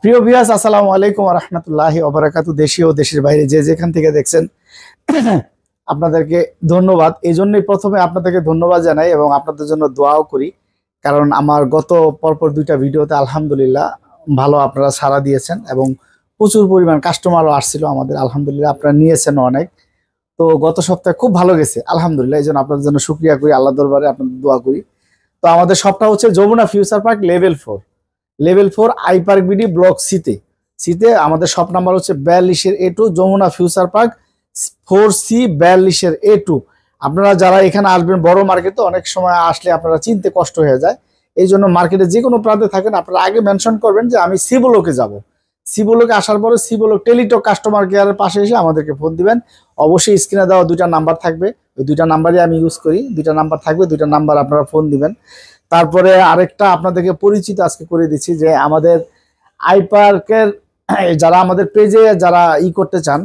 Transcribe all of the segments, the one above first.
প্রিয় ভিউয়ার্স, আসসালামু আলাইকুম ওয়া রাহমাতুল্লাহি ওয়া বারাকাতুহু। দেশীয় ও দেশের বাইরে যে যেখান থেকে দেখছেন আপনাদেরকে ধন্যবাদ। এই জন্যই প্রথমে আপনাদেরকে ধন্যবাদ জানাই এবং আপনাদের জন্য দোয়াও করি, কারণ আমার গত পরপর দুইটা ভিডিওতে আলহামদুলিল্লাহ ভালো আপনারা সাড়া দিয়েছেন এবং প্রচুর পরিমাণ কাস্টমারও আসছিল আমাদের। আলহামদুলিল্লাহ আপনারা নিয়েছেন অনেক। তো গত সপ্তাহে খুব ভালো গেছে আলহামদুলিল্লাহ, এই জন্য আপনাদের জন্য শুকরিয়া করি, আল্লাহ দরবারে আপনাদের দোয়া করি। তো আমাদের সবটা হচ্ছে Jamuna Future Park level 4 I park BD block সিতে আমাদের শপ নাম্বার হচ্ছে 42-A2 Jamuna Future park 4C42-A2। আপনারা যারা এখানে আসবেন বড় মার্কেটে অনেক সময় আসলে আপনারা চিনতে কষ্ট হয়ে যায়, এই জন্য মার্কেটে যে কোনো প্রান্তে থাকেন আপনারা আগে মেনশন করবেন যে আমি সি ব্লকে যাব। সি ব্লকে আসার পরে সি ব্লক টেলিটক কাস্টমার কেয়ারের পাশে এসে আমাদেরকে ফোন দিবেন। অবশ্যই স্ক্রিনে দেওয়া দুইটা নাম্বার থাকবে, ওই দুইটা নাম্বারই আমি ইউজ করি। দুইটা নাম্বার থাকবে, দুইটা নাম্বার আপনারা ফোন দিবেন। তারপরে আরেকটা আপনাদেরকে পরিচিত আজকে করে দিচ্ছি যে আমাদের আই পার্কের যারা আমাদের পেজে যারা করতে চান,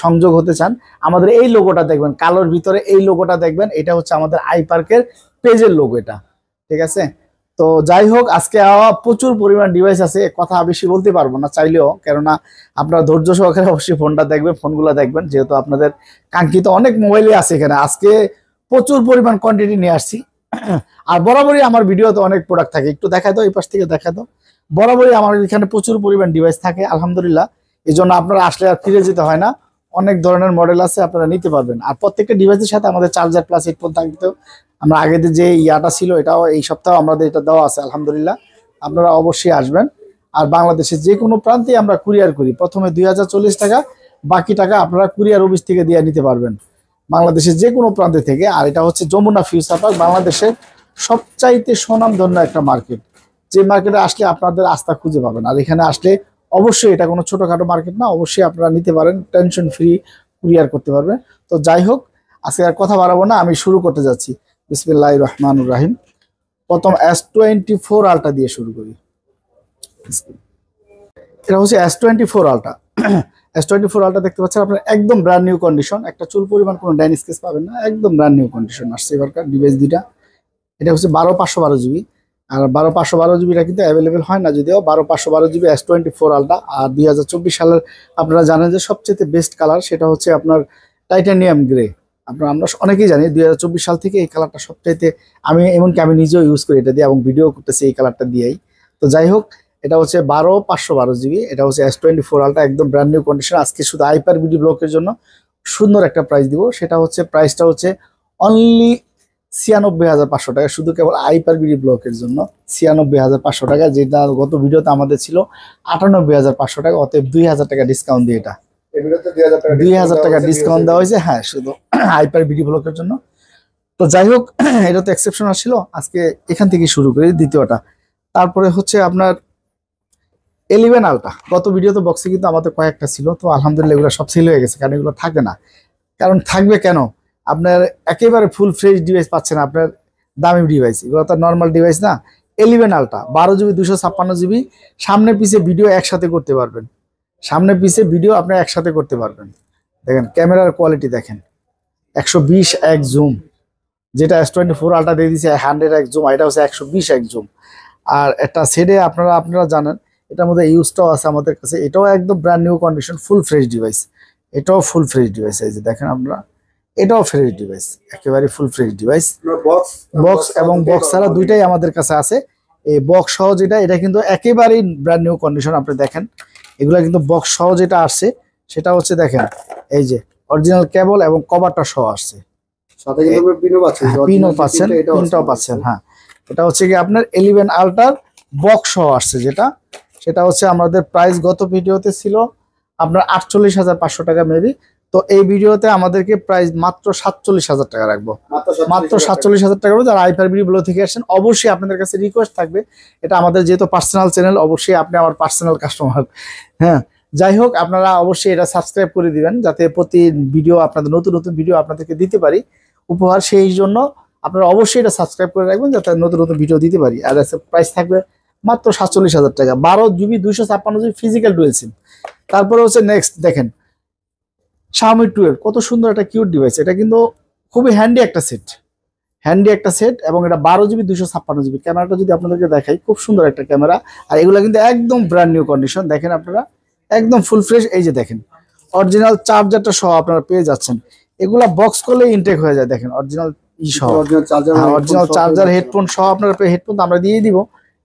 সংযোগ হতে চান, আমাদের এই লোগোটা দেখবেন, কালোর ভিতরে এই লোগোটা দেখবেন, এটা হচ্ছে আমাদের আই পার্কের পেজের লোগো এটা, ঠিক আছে? তো যাই হোক, আজকে প্রচুর পরিমাণ ডিভাইস আছে, কথা বেশি বলতে পারবো না চাইলেও, কেননা আপনারা ধৈর্য সহকারে অবশ্যই ফোনটা দেখবেন, ফোনগুলো দেখবেন, যেহেতু আপনাদের কাঙ্ক্ষিত অনেক মোবাইলই আছে এখানে। আজকে প্রচুর পরিমাণ কোয়ান্টিটি নিয়ে আসছি। আর বরাবরই আমার ভিডিওতে অনেক প্রোডাক্ট থাকে, একটু দেখাই দাও, এই পাশ থেকে দেখাই দাও। বরাবরই আমার এখানে প্রচুর পরিমাণ ডিভাইস থাকে আলহামদুলিল্লাহ, এই জন্য আপনারা আসলে আর ফিরে যেতে হয় না। অনেক ধরনের মডেল আছে, আপনারা নিতে পারবেন। আর প্রত্যেকটা ডিভাইসের সাথে আমাদের চার্জার প্লাস হেডফোন থাকতেও, আমরা আগে যে ইয়াটা ছিল এটাও এই সপ্তাহে আমাদের এটা দেওয়া আছে আলহামদুলিল্লাহ। আপনারা অবশ্যই আসবেন। আর বাংলাদেশের যে কোনো প্রান্তে আমরা কুরিয়ার করি। প্রথমে 2040 টাকা, বাকি টাকা আপনারা কুরিয়ার অফিস থেকে দিয়ে নিতে পারবেন বাংলাদেশের যে কোনো প্রান্তে থেকে। আর এটা হচ্ছে যমুনা ফিউচার পার্ক, বাংলাদেশের সবচাইতে সুনামধন্য একটা মার্কেট, যে মার্কেটে আসলে আপনাদের আস্থা খুঁজে পাবেন। আর এখানে আসলে অবশ্যই এটা কোনো ছোটখাটো মার্কেট না, অবশ্যই আপনারা নিতে পারেন, টেনশন ফ্রি কুরিয়ার করতে পারবেন। তো যাই হোক, আজকে আর কথা বাড়াবো না, আমি শুরু করতে যাচ্ছি। বিসমিল্লাহির রহমানির রহিম। প্রথম S24 আলট্রা দিয়ে শুরু করি। এটা হচ্ছে S24 আলট্রা। S24 আলট্রা দেখতে পাচ্ছেন আপনার, একদম ব্র্যান্ড নিউ কন্ডিশন, একটা চুল পরিমাণ কোনো ডাইন স্কেচ পাবেন না, একদম ব্র্যান্ড নিউ কন্ডিশন আসছে এবারকার ডিভাইস দুইটা। এটা হচ্ছে 12512 জিবি, আর 12512 জিবিটা কিন্তু অ্যাভেলেবেল হয় না, যদিও 12512 জিবি S24 আলট্রা। আর 2024 সালের আপনারা জানেন যে সবচেয়ে বেস্ট কালার সেটা হচ্ছে আপনার টাইটানিয়াম গ্রে। আমরা অনেকেই জানি 2024 সাল থেকে এই কালারটা সবচাইতে, এমনকি আমি নিজেও ইউজ করি এটা দিয়ে এবং ভিডিও করতেছি এই কালারটা দিয়েই। তো যাই হোক, এটা হচ্ছে 12512 জিবি, এটা হচ্ছে S24 আলট্রা, একদম ব্র্যান্ড নিউ কন্ডিশন। আজকে শুধু আইপার বিডি ব্লকের জন্য সুন্দর একটা প্রাইস দিব, সেটা হচ্ছে প্রাইসটা হচ্ছে অনলি 96,500 টাকা, শুধু কেবল আইপার বিডি ব্লকের জন্য 96,500 টাকা, যেটা গত ভিডিওতে আমাদের ছিল 98,500 টাকা। অতএব 2,000 টাকা ডিসকাউন্ট দিয়ে এটা 2,000 টাকা ডিসকাউন্ট দেওয়া হয়েছে, হ্যাঁ, শুধু আইপার বিডি ব্লকের জন্য। তো যাই হোক, এটা তো এক্সেপশনাল ছিল, আজকে এখান থেকে শুরু করি দ্বিতীয়টা। তারপরে হচ্ছে আপনার 11 আলট্রা। গত ভিডিওতে বক্সে কিন্তু আমাদের কয়েকটা ছিল, তো আলহামদুলিল্লাহ এগুলো সব সেল হয়ে গেছে, কারণ এগুলো থাকে না। কারণ থাকবে কেন, আপনার একেবারে ফুল ফ্রেশ ডিভাইস পাচ্ছেন, আপনার দামি ডিভাইস, এগুলো তো নর্মাল ডিভাইস না। 11 আলট্রা 12 জিবি 256 জিবি, সামনে পিছে ভিডিও একসাথে করতে পারবেন, সামনে পিছে ভিডিও আপনি একসাথে করতে পারবেন। দেখেন ক্যামেরার কোয়ালিটি দেখেন, 120x জুম, যেটা S24 আলট্রা দিয়ে দিচ্ছে 100x জুম, এটা হচ্ছে 120x জুম। আর একটা সেটে আপনারা জানেন এটার মধ্যে ইউজটাও আছে আমাদের কাছে, এটাও একদম brand new condition, full fresh device, এটাও ফুল ফ্রেশ ডিভাইস। এই যে দেখেন আপনারা, এটাও ফ্রেশ ডিভাইস, একেবারে ফুল ফ্রেশ ডিভাইস। বক্স এবং বক্স ছাড়া দুইটাই আমাদের কাছে আছে। এই বক্স সহ যেটা, এটা কিন্তু একেবারেই ব্র্যান্ড নিউ কন্ডিশন। আপনি দেখেন এগুলা কিন্তু বক্স সহ যেটা আসছে সেটা হচ্ছে, দেখেন এই যে অরিজিনাল কেবল এবং কভারটা সহ আসছে, সাথে কিন্তু পিনও পাচ্ছেন, পিনটাও পাচ্ছেন। হ্যাঁ, এটা হচ্ছে কি আপনার 11 আলট্রার বক্স সহ আসছে, সেটা হচ্ছে আমাদের প্রাইস গত ভিডিওতে ছিল আপনার 48,500 টাকা মেবি। তো এই ভিডিওতে আমাদেরকে প্রাইস মাত্র 47,000 টাকা রাখবো, মাত্র 47,000 টাকা। যারা আইপার বিডি ব্লগ থেকে আসেন, অবশ্যই আপনাদের কাছে রিকোয়েস্ট থাকবে, এটা আমাদের যেহেতু পার্সোনাল চ্যানেল, অবশ্যই আপনি আমার পার্সোনাল কাস্টমার, হ্যাঁ। যাই হোক, আপনারা অবশ্যই এটা সাবস্ক্রাইব করে দিবেন, যাতে প্রতি ভিডিও আপনাদের নতুন নতুন ভিডিও আপনাদেরকে দিতে পারি উপহার। সেই জন্য আপনারা অবশ্যই এটা সাবস্ক্রাইব করে রাখবেন, যাতে নতুন নতুন ভিডিও দিতে পারি। আর প্রাইস থাকবে মাত্র 47,000 টাকা, 12 GB 256 GB physical dual SIM. তারপরে হচ্ছে নেক্সট দেখেন Xiaomi 12, কত সুন্দর একটা কিউট ডিভাইস, এটা কিন্তু খুবই হ্যান্ডি একটা সেট, হ্যান্ডি একটা সেট, এবং এটা 12 GB 256 GB। ক্যামেরাটা যদি আপনাদেরকে দেখাই, খুব সুন্দর একটা ক্যামেরা। আর এগুলো কিন্তু একদম ব্র্যান্ড নিউ কন্ডিশন, দেখেন আপনারা একদম ফুল ফ্রেশ। এই যে দেখেন অরিজিনাল চার্জারটা সহ আপনারা পেয়ে যাচ্ছেন। এগুলা বক্স করলে ইনটেক হয়ে যায়, দেখেন অরিজিনাল সহ, অরিজিনাল চার্জার হেডফোন সহ আপনারা হেডফোন আমরা দিয়ে দিব,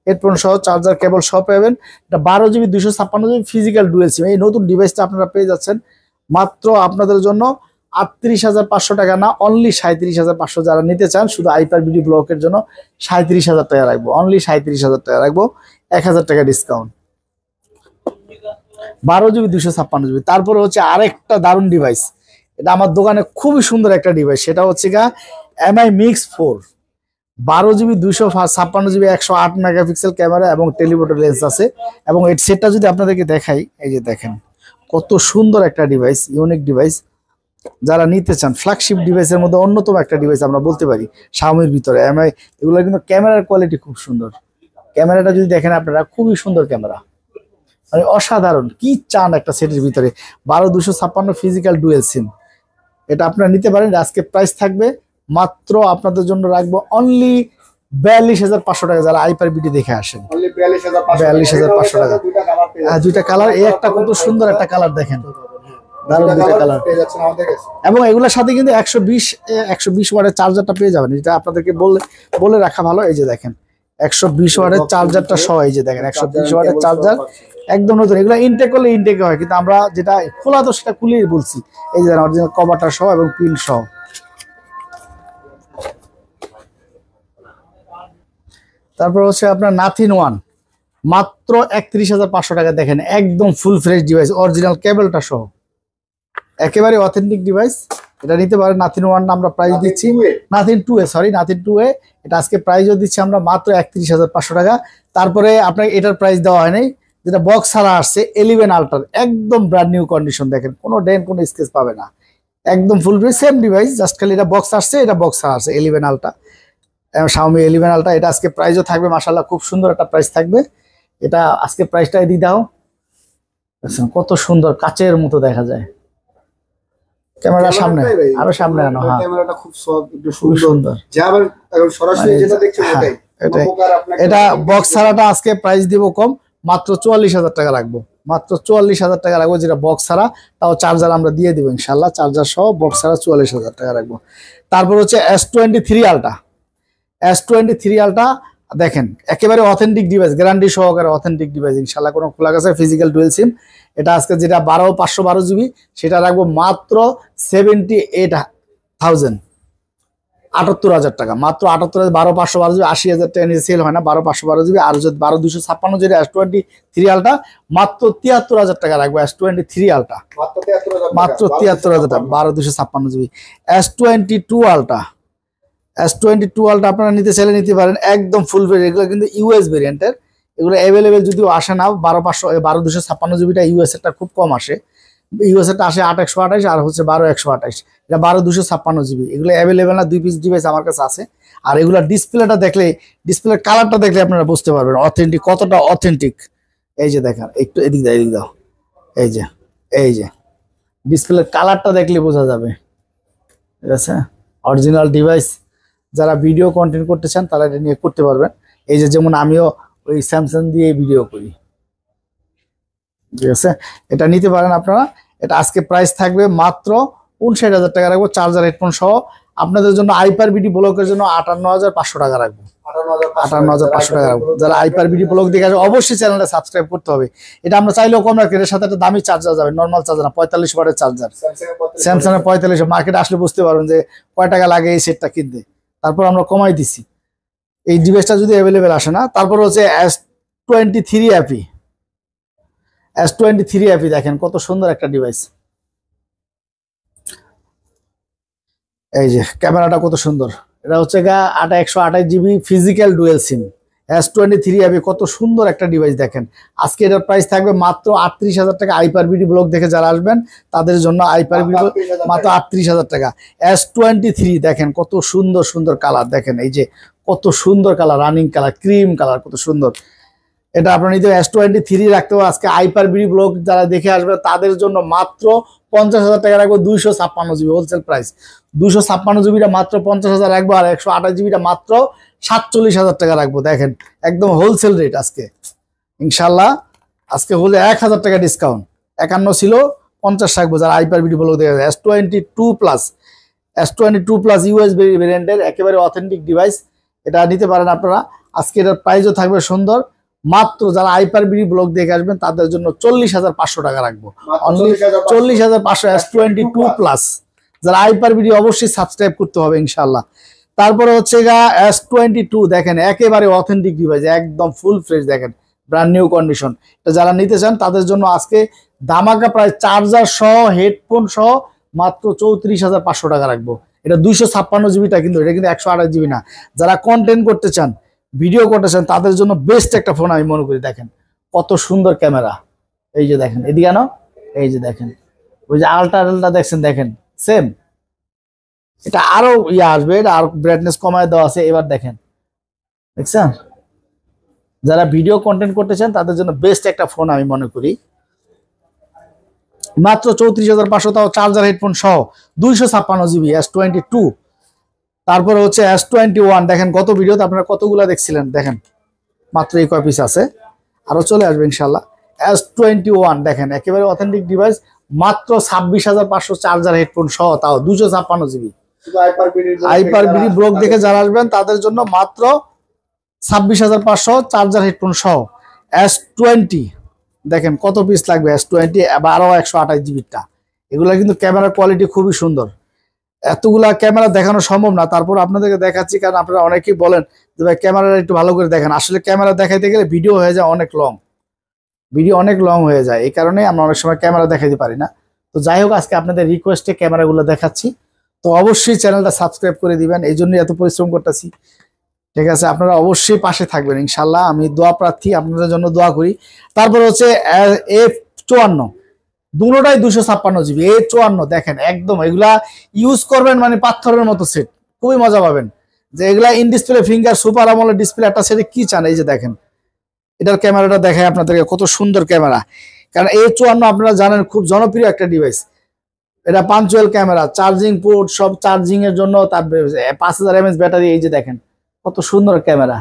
হেডফোন সহ চার্জার কেবল সহ পাবেন। এটা 12 GB 256 GB ফিজিক্যাল ডুয়েল সিম। এই নতুন ডিভাইসটা আপনারা পেয়ে যাচ্ছেন মাত্র আপনাদের জন্য 38,500 টাকা না, অনলি 37,500। যারা নিতে চান শুধু আইপার বিডি ব্লকের জন্য 37,000 টাকা রাখবো, অনলি 37,000 টাকা রাখবো, 1,000 টাকা ডিসকাউন্ট। 12 GB 256 GB। তারপরে হচ্ছে আরেকটা দারুণ ডিভাইস, এটা আমার দোকানে খুবই সুন্দর একটা ডিভাইস, সেটা হচ্ছে MI Mix 4। 12 GB 256 GB 108 megapixel camera এবং টেলিফোটো লেন্স আছে। এবং এই সেটটা যদি আপনাদেরকে দেখাই, এই যে দেখেন কত সুন্দর একটা ডিভাইস, ইউনিক ডিভাইস। যারা নিতে চান ফ্ল্যাগশিপ ডিভাইসের মধ্যে অন্যতম একটা ডিভাইস আমরা বলতে পারি Xiaomiর ভিতরে। এগুলো কিন্তু ক্যামেরার কোয়ালিটি খুব সুন্দর। ক্যামেরাটা যদি দেখেন আপনারা, খুবই সুন্দর ক্যামেরা, মানে অসাধারণ। কি চান একটা সেটের ভিতরে? 12/256 ফিজিক্যাল ডুয়েল সিম, এটা আপনারা নিতে পারেন। আজকে প্রাইস থাকবে মাত্র আপনাদের জন্য রাখবো অনলি 42,500 টাকা। যারা আইপার বিডি দেখে আসেন 42,500 টাকা। দুইটা কালার, এই একটা কত সুন্দর একটা কালার দেখেন, দারুণ দুইটা কালার। এবং এগুলোর সাথে কিন্তু 120 ওয়াটের চার্জারটা পেয়ে যাবেন, এটা আপনাদেরকে বলে রাখা ভালো। এই যে দেখেন 120 ওয়াটের চার্জারটা সহ, এই যে দেখেন 120 ওয়াটের চার্জার একদম নতুন। এগুলো ইনটেক করলে ইনটেক হয়, কিন্তু আমরা যেটা খোলা তো সেটা খুলেই বলছি। এই যে অরিজিনাল কভারটা সহ এবং পিন সহ। তারপর হচ্ছে আপনার নাথিং ওয়ান, মাত্র 31,500 টাকা। দেখেন একদম ফুল ফ্রেশ ডিভাইস, অরিজিনাল কেবলটা সহ, একেবারে অথেন্টিক ডিভাইস। এটা নিতে পারেন। নাথিং ওয়ান আমরা প্রাইস দিচ্ছি, নাথিং 2A, নাথিং 2A এটা আজকে প্রাইসও দিচ্ছি আমরা মাত্র 31,500 টাকা। তারপরে আপনাকে এটার প্রাইস দেওয়া হয়নি, যেটা বক্স ছাড়া আসছে 11 আল্ট্রা, একদম ব্র্যান্ড নিউ কন্ডিশন। দেখেন কোনো ডেন্ট কোনো স্কেচ পাবে না, একদম full fresh same device, just খালি এটা বক্স আসছে, এটা বক্স ছাড়া আসছে 11 আল্ট্রা, Xiaomi 11 আল্ট্রা। এটা আজকে প্রাইসও থাকবে মাশাআল্লাহ, খুব সুন্দর একটা প্রাইস থাকবে। এটা আজকে প্রাইসটাই দিয়ে দাও। কত সুন্দর কাচের মতো দেখা যায় ক্যামেরার সামনে, আরো সামনে আনো। হ্যাঁ, ক্যামেরাটা খুব সফট, একটু সুন্দর। যা আবার সরাসরি যেটা দেখছেন ওটাই। এটা বক্স ছাড়াটা আজকে প্রাইস দিব কম, মাত্র 44,000 টাকা রাখবো, মাত্র 44,000 টাকা রাখবো। যেটা বক্স ছাড়া, তাও চার্জার আমরা দিয়ে দিব ইনশাল্লাহ, চার্জার সহ বক্স ছাড়া 44,000 টাকা রাখবো। তারপর হচ্ছে S23 আলট্রা, S23 আলট্রা দেখেন একেবারে অথেন্টিক ডিভাইস, গ্যারান্টি সহকারে অথেন্টিক ডিভাইস ইনশাল্লাহ, কোনো খোলা গেছে ফিজিক্যাল ডুয়েল সিম। এটা আজকে যেটা 512 GB, সেটা রাখবো মাত্র 78,000, 78,000 টাকা, মাত্র 78,000। 12/512 GB 80,000 টাকা নিচে সেল হয় না, 12/512 GB। আর যদি 12/256 যেটা S23 আলট্রা, মাত্র 73,000 টাকা রাখবো। S23 আলট্রা মাত্র 73,000 টাকা, 12/256 GB। S22 ultra, S22 ultra আপনারা নিতে চাইলে নিতে পারেন, একদম ফুল ভেরিয়েন্ট। এগুলো কিন্তু ইউএস ভেরিয়েন্টের, এগুলো অ্যাভেলেবেল যদিও আসে না। 12/256 জিবিটা ইউএস এরটা খুব কম আসে, ইউএস এরটা আসে 8/128 আর হচ্ছে 12/128। এটা 12/256 জিবি, এগুলো অ্যাভেলেবেল না। 2 পিস ডিভাইস আমার কাছে আছে। আর এগুলো ডিসপ্লেটা দেখলে, ডিসপ্লের কালারটা দেখলে আপনারা বুঝতে পারবেন অথেন্টিক, কতটা অথেন্টিক। এই যে দেখেন, একটু এদিক দাও, এই যে ডিসপ্লের কালারটা দেখলে বোঝা যাবে, ঠিক আছে। অরিজিনাল ডিভাইস, যারা ভিডিও কন্টেন্ট করতে চান তারা এটা নিয়ে করতে পারবেন। এই যে যেমন আমিও ওই স্যামসাং দিয়ে ভিডিও করি, ঠিক আছে। এটা নিতে পারেন আপনারা। এটা আজকে প্রাইস থাকবে মাত্র 59,000 টাকা রাখবো, চার্জার হেডফোন সহ। আপনাদের জন্য আইপার বিডি ব্লকের জন্য 58,500 টাকা রাখবো, 58,500 টাকা রাখবো। যারা আইপার বিডি ব্লক দেখে আসবে অবশ্যই চ্যানেলটা সাবস্ক্রাইব করতে হবে। এটা আমরা চাইলেও কম রাখি, এর সাথে একটা দামি চার্জার যাবে, নর্মাল চার্জার না, 45 ওয়াটের চার্জার, স্যামসাং এর 45। মার্কেটে আসলে বুঝতে পারবেন যে কয় টাকা লাগে এই সেটটা কিনতে, তারপর আমরা কমাই দিছি এই ডিভাইসটা যদি অ্যাভেলেবেল আসে না। তারপর হচ্ছে S23 অ্যাপি, S23 অ্যাপি দেখেন কত সুন্দর একটা ডিভাইস। এই যে ক্যামেরাটা কত সুন্দর, এটা হচ্ছে 128 জিবি ফিজিক্যাল ডুয়েল সিম। S23 অ্যাপি কত সুন্দর একটা ডিভাইস দেখেন। আজকে এটার প্রাইস থাকবে মাত্র 38,000 টাকা। আইপার বিডি ব্লগ দেখে যারা আসবেন তাদের জন্য আইপার বিডি মাত্র 38,000 টাকা। S23 দেখেন কত সুন্দর সুন্দর কালার, দেখেন এই যে কত সুন্দর colour, running colour, cream colour, কত সুন্দর। এটা আপনার নিতে S23 রাখতে হবে। আজকে হাইপার বিডি ব্লগ যারা দেখে আসবে তাদের জন্য মাত্র 50,000 টাকা রাখবো। 256 জিবি হোলসেল প্রাইস, 256 জিবিটা মাত্র 50,000 রাখবো। আর 128 জিবিটা মাত্র 47,000 টাকা রাখবো। দেখেন একদম হোলসেল রেট আজকে ইনশাল্লাহ। আজকে হলে 1,000 টাকা ডিসকাউন্ট, 51 ছিল 50 রাখবো যারা হাইপার বিডি ব্লগ দেখে। S22 প্লাস ইউএসবি ভেরিয়েন্টের একেবারে অথেন্টিক ডিভাইস, এটা নিতে পারেন আপনারা। আজকে এটার প্রাইসও থাকবে সুন্দর, মাত্র যারা হাইপার বিডি ব্লগ দেখে আসবেন তাদের জন্য 40,500 টাকা রাখবো। Only 40,500 S22 plus. যারা হাইপার বিডি অবশ্যই সাবস্ক্রাইব করতে হবে ইনশাল্লাহ। তারপরে হচ্ছে S22 দেখেন একেবারে অথেন্টিক ডিভাইস, একদম ফুল ফ্রেশ, দেখেন ব্র্যান্ড নিউ কন্ডিশন। এটা যারা নিতে চান তাদের জন্য আজকে ধামাকা প্রাইস, চার্জার সহ হেডফোন সহ মাত্র 34,500 টাকা রাখবো। এটা 256 জিবিটা, কিন্তু এটা কিন্তু 128 জিবি না। যারা কন্টেন্ট করতে চান, ভিডিও করতে চান তাদের জন্য বেস্ট একটা ফোন আমি মনে করি। দেখেন কত সুন্দর ক্যামেরা, এই যে দেখেন এদিকে না, এই যে দেখেন ওই যে আলট্রা দেখছেন, দেখেন সেম। এটা আরো আসবে, এটা আরো ব্রাইটনেস কমায় দেওয়া আছে। এবার দেখেন, দেখছেন যারা ভিডিও কন্টেন্ট করতে চান তাদের জন্য বেস্ট একটা ফোন আমি মনে করি। মাত্র 34,500, তাও চার্জার হেডফোন সহ, 256 জিবি S22। তারপরে হচ্ছে S21 দেখেন, গত ভিডিওতে আপনারা কতগুলা দেখছিলেন, দেখেন মাত্র এই কয় পিস আছে, আরো চলে আসবে ইনশাল্লাহ। S21 দেখেন একেবারে অথেন্টিক ডিভাইস, মাত্র 26,500 চার্জার হেডফোন সহ, তাও 256 জিবি। হাইপার বিডি ব্লগ দেখে যারা আসবেন তাদের জন্য মাত্র 26,500 চার্জার হেডফোন সহ। S20 দেখেন কত পিস লাগবে, S20 আরো 128 জিবিটা। এগুলা কিন্তু ক্যামেরার কোয়ালিটি খুবই সুন্দর। এতগুলা ক্যামেরা দেখানো সম্ভব না, তারপর আপনাদেরকে দেখাচ্ছি, কারণ আপনারা অনেকেই বলেন যে ভাই ক্যামেরাটা একটু ভালো করে দেখেন। আসলে ক্যামেরা দেখাইতে গেলে ভিডিও হয়ে যায় অনেক লং, ভিডিও অনেক লং হয়ে যায়, এই কারণে আমরা অনেক সময় ক্যামেরা দেখাইতে পারি না। তো যাই হোক, আজকে আপনাদের রিকোয়েস্টে ক্যামেরাগুলো দেখাচ্ছি। তো অবশ্যই চ্যানেলটা সাবস্ক্রাইব করে দিবেন, এই জন্যই এত পরিশ্রম করতেছি। ঠিক আছে, আপনারা অবশ্যই পাশে থাকবেন ইনশাল্লাহ। আমি দোয়া প্রার্থী, আপনাদের জন্য দোয়া করি। তারপর হচ্ছে A54, দুটোটাই 256 জিবি। A54 দেখেন একদম এগুলা ইউজ করবেন মানে পাথরের মতো সেট, খুবই মজা পাবেন। যে এগুলা in display finger super AMOLED display একটা সেটে কি চান, এই যে দেখেন এটার ক্যামেরাটা দেখায় আপনাদেরকে, কত সুন্দর ক্যামেরা। কারণ A54 আপনারা জানেন খুব জনপ্রিয় একটা ডিভাইস। এটা পাঞ্চুয়াল ক্যামেরা, চার্জিং পোর্ট সব চার্জিং এর জন্য, তার 5000 mAh ব্যাটারি। এই যে দেখেন কত সুন্দর ক্যামেরা,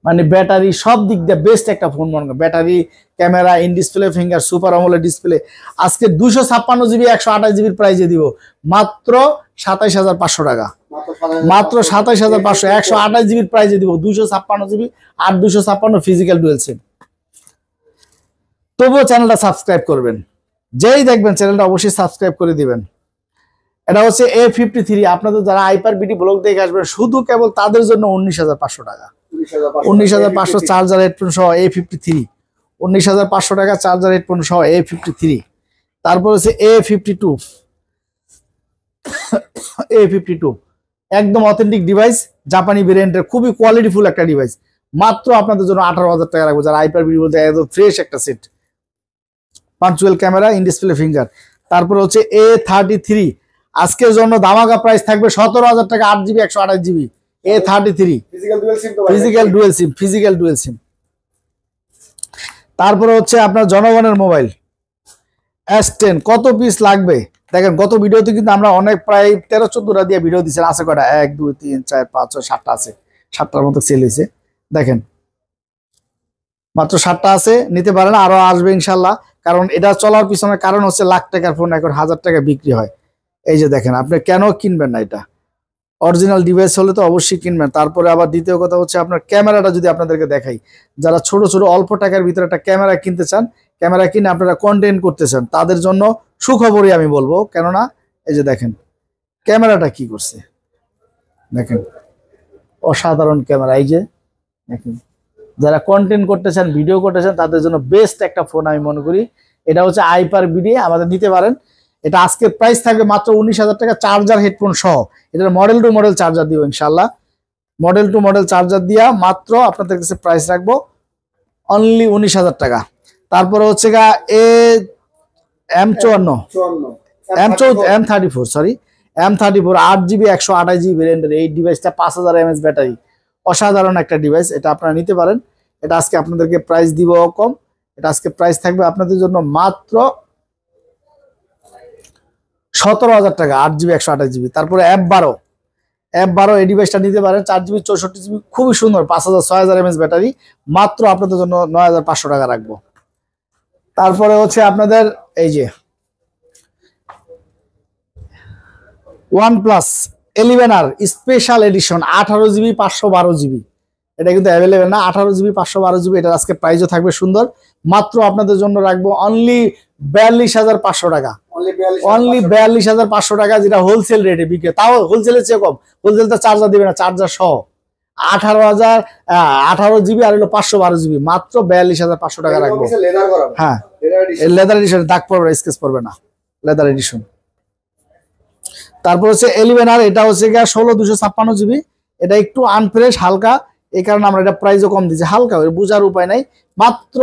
মানে ব্যাটারি সব দিক দিয়ে বেস্ট একটা ফোন মনে করেন। Battery, camera, in display finger, super AMOLED display. আজকে 256 জিবি 128 জিবির প্রাইজে দিব মাত্র 27,500 টাকা। মাত্র 27,500, 128 জিবির প্রাইজে দিব, 256 জিবি আর 256 ফিজিক্যাল ডুয়েল সিম। তবুও চ্যানেলটা সাবস্ক্রাইব করবেন, যেই দেখবেন চ্যানেলটা অবশ্যই সাবস্ক্রাইব করে দিবেন। এটা হচ্ছে A53। আপনাদের যারা হাইপার বিডি ব্লগ দেখে আসবেন শুধু কেবল তাদের জন্য 19,500 টাকা। 19,500 চার্জার হেডফোন সহ A53, 19,500 টাকা চার্জার হেডফোন সহ A53। তারপর হচ্ছে A52 একদম অথেন্টিক ডিভাইস, জাপানি ভেরিয়েন্টের, খুবই কোয়ালিটিফুল একটা ডিভাইস। মাত্র আপনাদের জন্য 18,000 টাকা রাখবো। যারা হাইপার বিডি বলতে একদম ফ্রেশ একটা set, punctual camera, in display finger. তারপর হচ্ছে A33, আজকের জন্য ধামাকা প্রাইস থাকবে 17,000 টাকা, 8 GB 128 GB A33 physical dual SIM. তারপরে হচ্ছে আপনার জনগণের মোবাইল S10, কত পিস লাগবে দেখেন। গত ভিডিওতে কিন্তু আমরা অনেক প্রায় 13-14টা দিয়ে ভিডিও দিচ্ছেন। আছে কটা, 1 2 3 4 5 6 7টা আছে, 7টার মতো সেল হয়েছে। দেখেন মাত্র 7টা আছে, নিতে পারেন, আরো আসবে ইনশাল্লাহ। কারণ এটা চলার পিছনে কারণ হচ্ছে লাখ টাকার ফোন এখন 1000 টাকা বিক্রি হয়। এই যে দেখেন, আপনি কেন কিনবেন না? এটা অরিজিনাল ডিভাইস হলে তো অবশ্যই কিনবেন। তারপরে আবার দ্বিতীয় কথা হচ্ছে আপনার ক্যামেরাটা যদি আপনাদেরকে দেখাই, যারা ছোট ছোট অল্প টাকার ভিতরে একটা ক্যামেরা কিনতে চান, ক্যামেরা কিনে আপনারা কন্টেন্ট করতে চান, তাদের জন্য সুখবরই আমি বলবো। কেননা এই যে দেখেন ক্যামেরাটা কি করছে, দেখেন অসাধারণ ক্যামেরা। এই যে দেখেন, যারা কন্টেন্ট করতে চান, ভিডিও করতে চান, তাদের জন্য বেস্ট একটা ফোন আমি মনে করি। এটা হচ্ছে হাইপার বিডি, আমাদের নিতে পারেন। এটা আজকের প্রাইস থাকবে মাত্র 19,000 টাকা চার্জার হেডফোন সহ। এটার মডেল টু মডেল চার্জার দিব ইনশাল্লাহ। মডেল টু মডেল চার্জার দিয়া মাত্র আপনাদের কাছে প্রাইস রাখবো অনলি 19,000 টাকা। তারপরে হচ্ছে M34 8 জিবি 128 জিবি ভ্যারিয়েন্টের এই ডিভাইসটা, 5000 mAh ব্যাটারি, অসাধারণ একটা ডিভাইস। এটা আপনারা নিতে পারেন। এটা আজকে আপনাদেরকে প্রাইস দিব কম, এটা আজকে প্রাইস থাকবে আপনাদের জন্য মাত্র 17,000 টাকা, 8 জিবি 128 জিবি। তারপরে F12 এই ডিভাইসটা নিতে পারেন, 4 জিবি 64 জিবি, খুবই সুন্দর, 5000 6000 mAh ব্যাটারি, মাত্র আপনাদের জন্য 9500 টাকা রাখবো। তারপরে হচ্ছে আপনাদের এই যে OnePlus 11R special edition 18 GB 512 GB, এটা কিন্তু অ্যাভেলেবেল না, 18 জিবি 512 জিবি। এটার আজকে প্রাইসও থাকবে সুন্দর, মাত্র আপনাদের জন্য রাখবো অনলি 42,500 টাকা, অনলি 42,500 টাকা, যেটা হোলসেল রেটে বিক্রি, তাও হোলসেলের চেয়ে কম। হোলসেল তো চার্জার দিবে না, চার্জার সহ 18 জিবি আর হলো 512 জিবি, মাত্র 42,500 টাকা রাখবো। হ্যাঁ, লেদার এডিশন, দাগ পড়বে না, স্কেচ পড়বে না, লেদার এডিশন। তারপর হচ্ছে 11R, এটা হচ্ছে 16,256 জিবি, এটা একটু আনফ্রেশ হালকা, এই কারণে আমরা এটা প্রাইসও কম দিচ্ছি, হালকা বোঝার উপায় নাই, মাত্র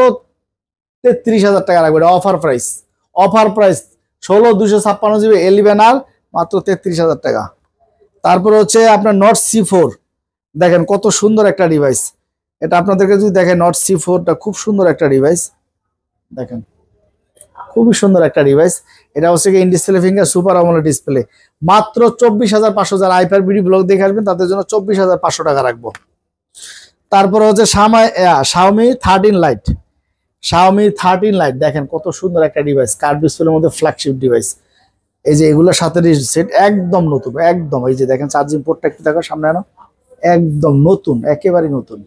33,000 টাকা রাখবো, এটা offer price, offer price 16,256 GB 11R, মাত্র 33,000 টাকা। তারপর হচ্ছে আপনার Note C4, দেখেন কত সুন্দর একটা ডিভাইস, এটা আপনাদেরকে যদি দেখেন Note C4টা খুব সুন্দর একটা ডিভাইস, দেখেন খুবই সুন্দর একটা ডিভাইস। এটা হচ্ছে in display finger super AMOLED display, মাত্র 24,500, যারা আইপার বিডি ব্লগ দেখে আসবেন তাদের জন্য 24,500 টাকা রাখবো। তারপর হচ্ছে Xiaomi 13 লাইট, Xiaomi 13 লাইট, দেখেন কত সুন্দর একটা ডিভাইস, কার্ভ ডিসপ্লের মধ্যে ফ্ল্যাগশিপ ডিভাইস। এই যে এগুলোর সাথে সেট একদম নতুন, একদম এই যে দেখেন চার্জিং পোর্টটা একটু দেখো সামনে আনো, একদম নতুন, একেবারে নতুন,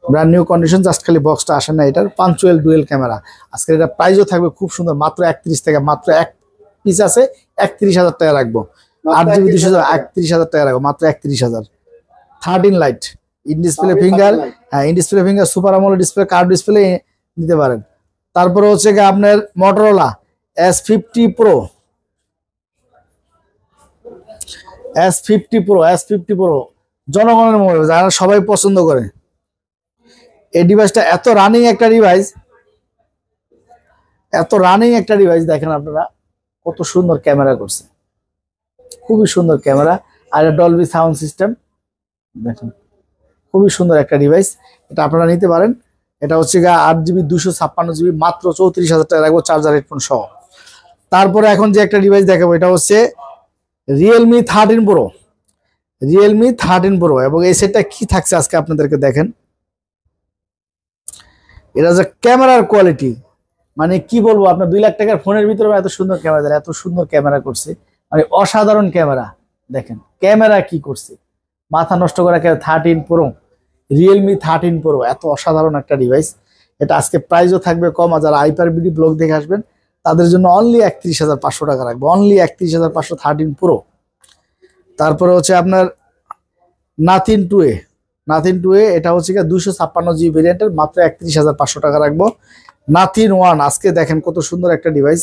ব্র্যান্ড নিউ কন্ডিশন, জাস্ট খালি বক্সটা আসে না। এটার পাঞ্চুয়াল ডুয়েল ক্যামেরা, আজকে এটা প্রাইসও থাকবে খুব সুন্দর, মাত্র 31 টাকা, মাত্র এক পিস আছে 31,000 টাকা রাখবো, 8 জিবি 231,000 টাকা রাখবো, মাত্র 31,000। 13 লাইট ইন ডিসপ্লে ফিঙ্গার, হ্যাঁ in display finger super AMOLED display, curve display নিতে পারেন। তারপরে হচ্ছে আপনার Motorola S50 Pro, S50 Pro জনগণের মোবাইল, যারা সবাই পছন্দ করে। এই ডিভাইসটা এত রানিং একটা ডিভাইস, এত রানিং একটা ডিভাইস, দেখেন আপনারা কত সুন্দর ক্যামেরা করছে, খুবই সুন্দর ক্যামেরা, আর ডলবি সাউন্ড সিস্টেম, দেখেন খুবই সুন্দর একটা ডিভাইস, এটা আপনারা নিতে পারেন। এটা হচ্ছে 8 জিবি 256 জিবি, মাত্র 34,000 টাকা রাখবো, চার্জার হেডফোন সহ। তারপরে এখন যে একটা ডিভাইস দেখাবো, এটা হচ্ছে Realme 13 Pro, Realme 13 Pro, এবং এই সেটটা কি থাকছে আজকে আপনাদেরকে দেখেন, এটা যে ক্যামেরার কোয়ালিটি, মানে কি বলবো, আপনার 2 লাখ টাকার ফোনের ভিতরে এত সুন্দর ক্যামেরা দেয়, এত সুন্দর ক্যামেরা করছে, মানে অসাধারণ ক্যামেরা। দেখেন ক্যামেরা কি করছে, মাথা নষ্ট করা। 13 Pro, Realme 13 Pro, এত অসাধারণ একটা ডিভাইস, এটা আজকে প্রাইসও থাকবে কম, আর যারা আইপার বিডি ব্লগ দেখে আসবেন তাদের জন্য অনলি 31,500 টাকা রাখবো, অনলি 31,500 13 Pro। তারপরে হচ্ছে আপনার Nothing 2A, এটা হচ্ছে 256 জিবি ভেরিয়েন্টের, মাত্র 31,500 টাকা রাখবো। Nothing One, আজকে দেখেন কত সুন্দর একটা ডিভাইস,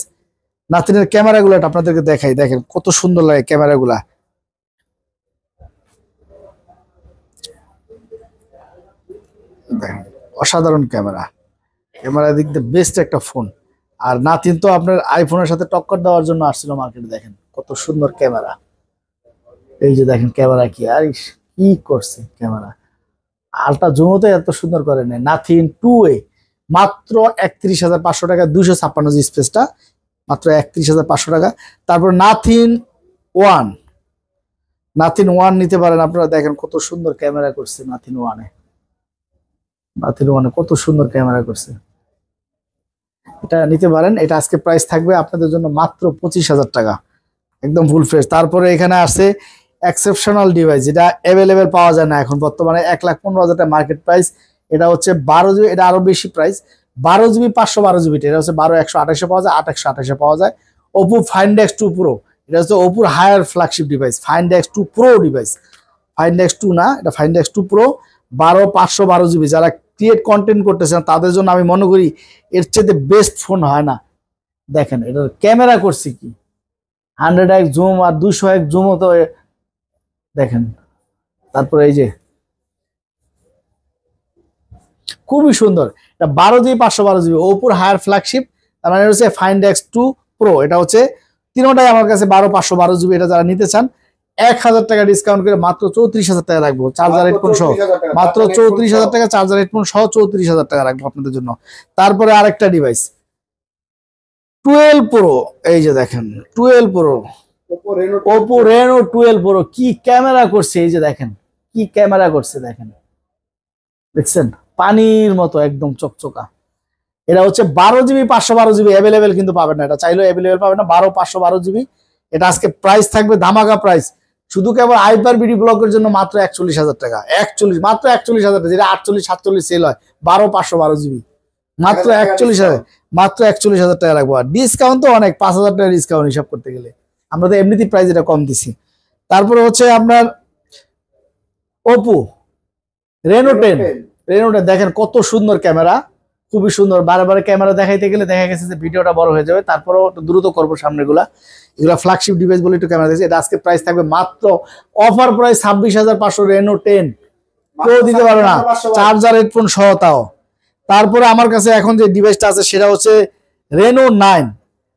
Nothing এর ক্যামেরাগুলো আপনাদেরকে দেখাই, দেখেন কত সুন্দর লাগে ক্যামেরাগুলা, দেখেন অসাধারণ ক্যামেরা, ক্যামেরার দিক দিয়ে বেস্ট একটা ফোন। আর Nothing তো আপনার আইফোনের সাথে টক্কর দেওয়ার জন্য আসছিল মার্কেটে, দেখেন কত সুন্দর ক্যামেরা, এই যে দেখেন ক্যামেরা কি আর কি করছে, ক্যামেরা আলট্রা জুমোতে এত সুন্দর করে নেয়। Nothing 2A, মাত্র 31,500 টাকা, 256 স্পেসটা, মাত্র 31,500 টাকা। তারপর Nothing One নিতে পারেন আপনারা, দেখেন কত সুন্দর ক্যামেরা করছে Nothing One কত সুন্দর ক্যামেরা করছে, এটা নিতে পারেন। এটা আজকে প্রাইস থাকবে আপনাদের জন্য মাত্র 25,000 টাকা, একদম ফুল ফ্রেশ। তারপরে এখানে আছে এক্সেপশনাল ডিভাইস, যেটা অ্যাভেলেবেল পাওয়া যায় না এখন বর্তমানে, 1,15,000 টাকা মার্কেট প্রাইস। এটা হচ্ছে 12 জিবি, এটা আরো বেশি প্রাইস, 12 জিবি 512 জিবি, এটা হচ্ছে 12,128 পাওয়া যায়, 8,128 পাওয়া যায়। Oppo Find X2 Pro, এটা হচ্ছে Oppo higher flagship device, Find X2 Pro device, Find X2 না, এটা Find X2 Pro, 12,512 জিবি। যারা ক্রিয়েট কন্টেন্ট করতেছেন তাদের জন্য আমি মনে করি এর চেয়ে বেস্ট ফোন হয় না। দেখেন এটার ক্যামেরা করছে কি, 100x জুম আর 200x জুমও তো দেখেন। তারপরে এই যে খুবই সুন্দর, এটা 12 GB 512 GB, Oppo higher flagship, তার মানে হচ্ছে Find X2 Pro, এটা হচ্ছে তিনটাই আমার কাছে 12,512 জিবি। এটা যারা নিতে চান 1000 টাকা ডিসকাউন্ট করে মাত্র 34,000 টাকা রাখবো, চার্জার হেডফোন সহ মাত্র 34,000 টাকা, চার্জার হেডফোন সহ 34,000 টাকা রাখবো আপনাদের জন্য। তারপরে আরেকটা ডিভাইস 12 প্রো, এই যে দেখেন 12 প্রো, Oppo Reno 12 প্রো, কি ক্যামেরা করছে, এই যে দেখেন কি ক্যামেরা করছে, দেখেন দেখছেন পানির মতো একদম চকচকা। এটা হচ্ছে 12GB 512GB অ্যাভেলেবেল, কিন্তু পাবেন না, এটা চাইলেও অ্যাভেলেবেল পাবেন না, 512GB। এটা আজকে প্রাইস থাকবে ধামাকা প্রাইস, শুধু কেবল হাইপার বিডি ব্লকের জন্য মাত্র 41,000 টাকা, মাত্র 41,000 টাকা, যেটা 48-47 সেল হয় 12/512GB, মাত্র 41,000, মাত্র 41,000 টাকা রাখবো। আর ডিসকাউন্ট তো অনেক, 5,000 টাকা ডিসকাউন্ট হিসাব করতে গেলে, আমরা তো এমনিতেই প্রাইস এটা কম দিছি। তারপরে হচ্ছে আপনার Oppo Reno 10, দেখেন কত সুন্দর ক্যামেরা, খুবই সুন্দর। বারে বারে ক্যামেরা দেখাইতে গেলে দেখা গেছে যে ভিডিওটা বড় হয়ে যাবে, তারপরেও একটু দ্রুত করবো সামনেগুলা, এগুলা ফ্ল্যাগশিপ ডিভাইস বলে একটু ক্যামেরা দিয়েছে। এটা আজকে প্রাইস থাকবে মাত্র অফার প্রাইস 26,500, Reno 10 কেউ দিতে পারবে না, চার্জার হেডফোন সহ তাও। তারপরে আমার কাছে এখন যে ডিভাইসটা আছে সেটা হচ্ছে Reno 9,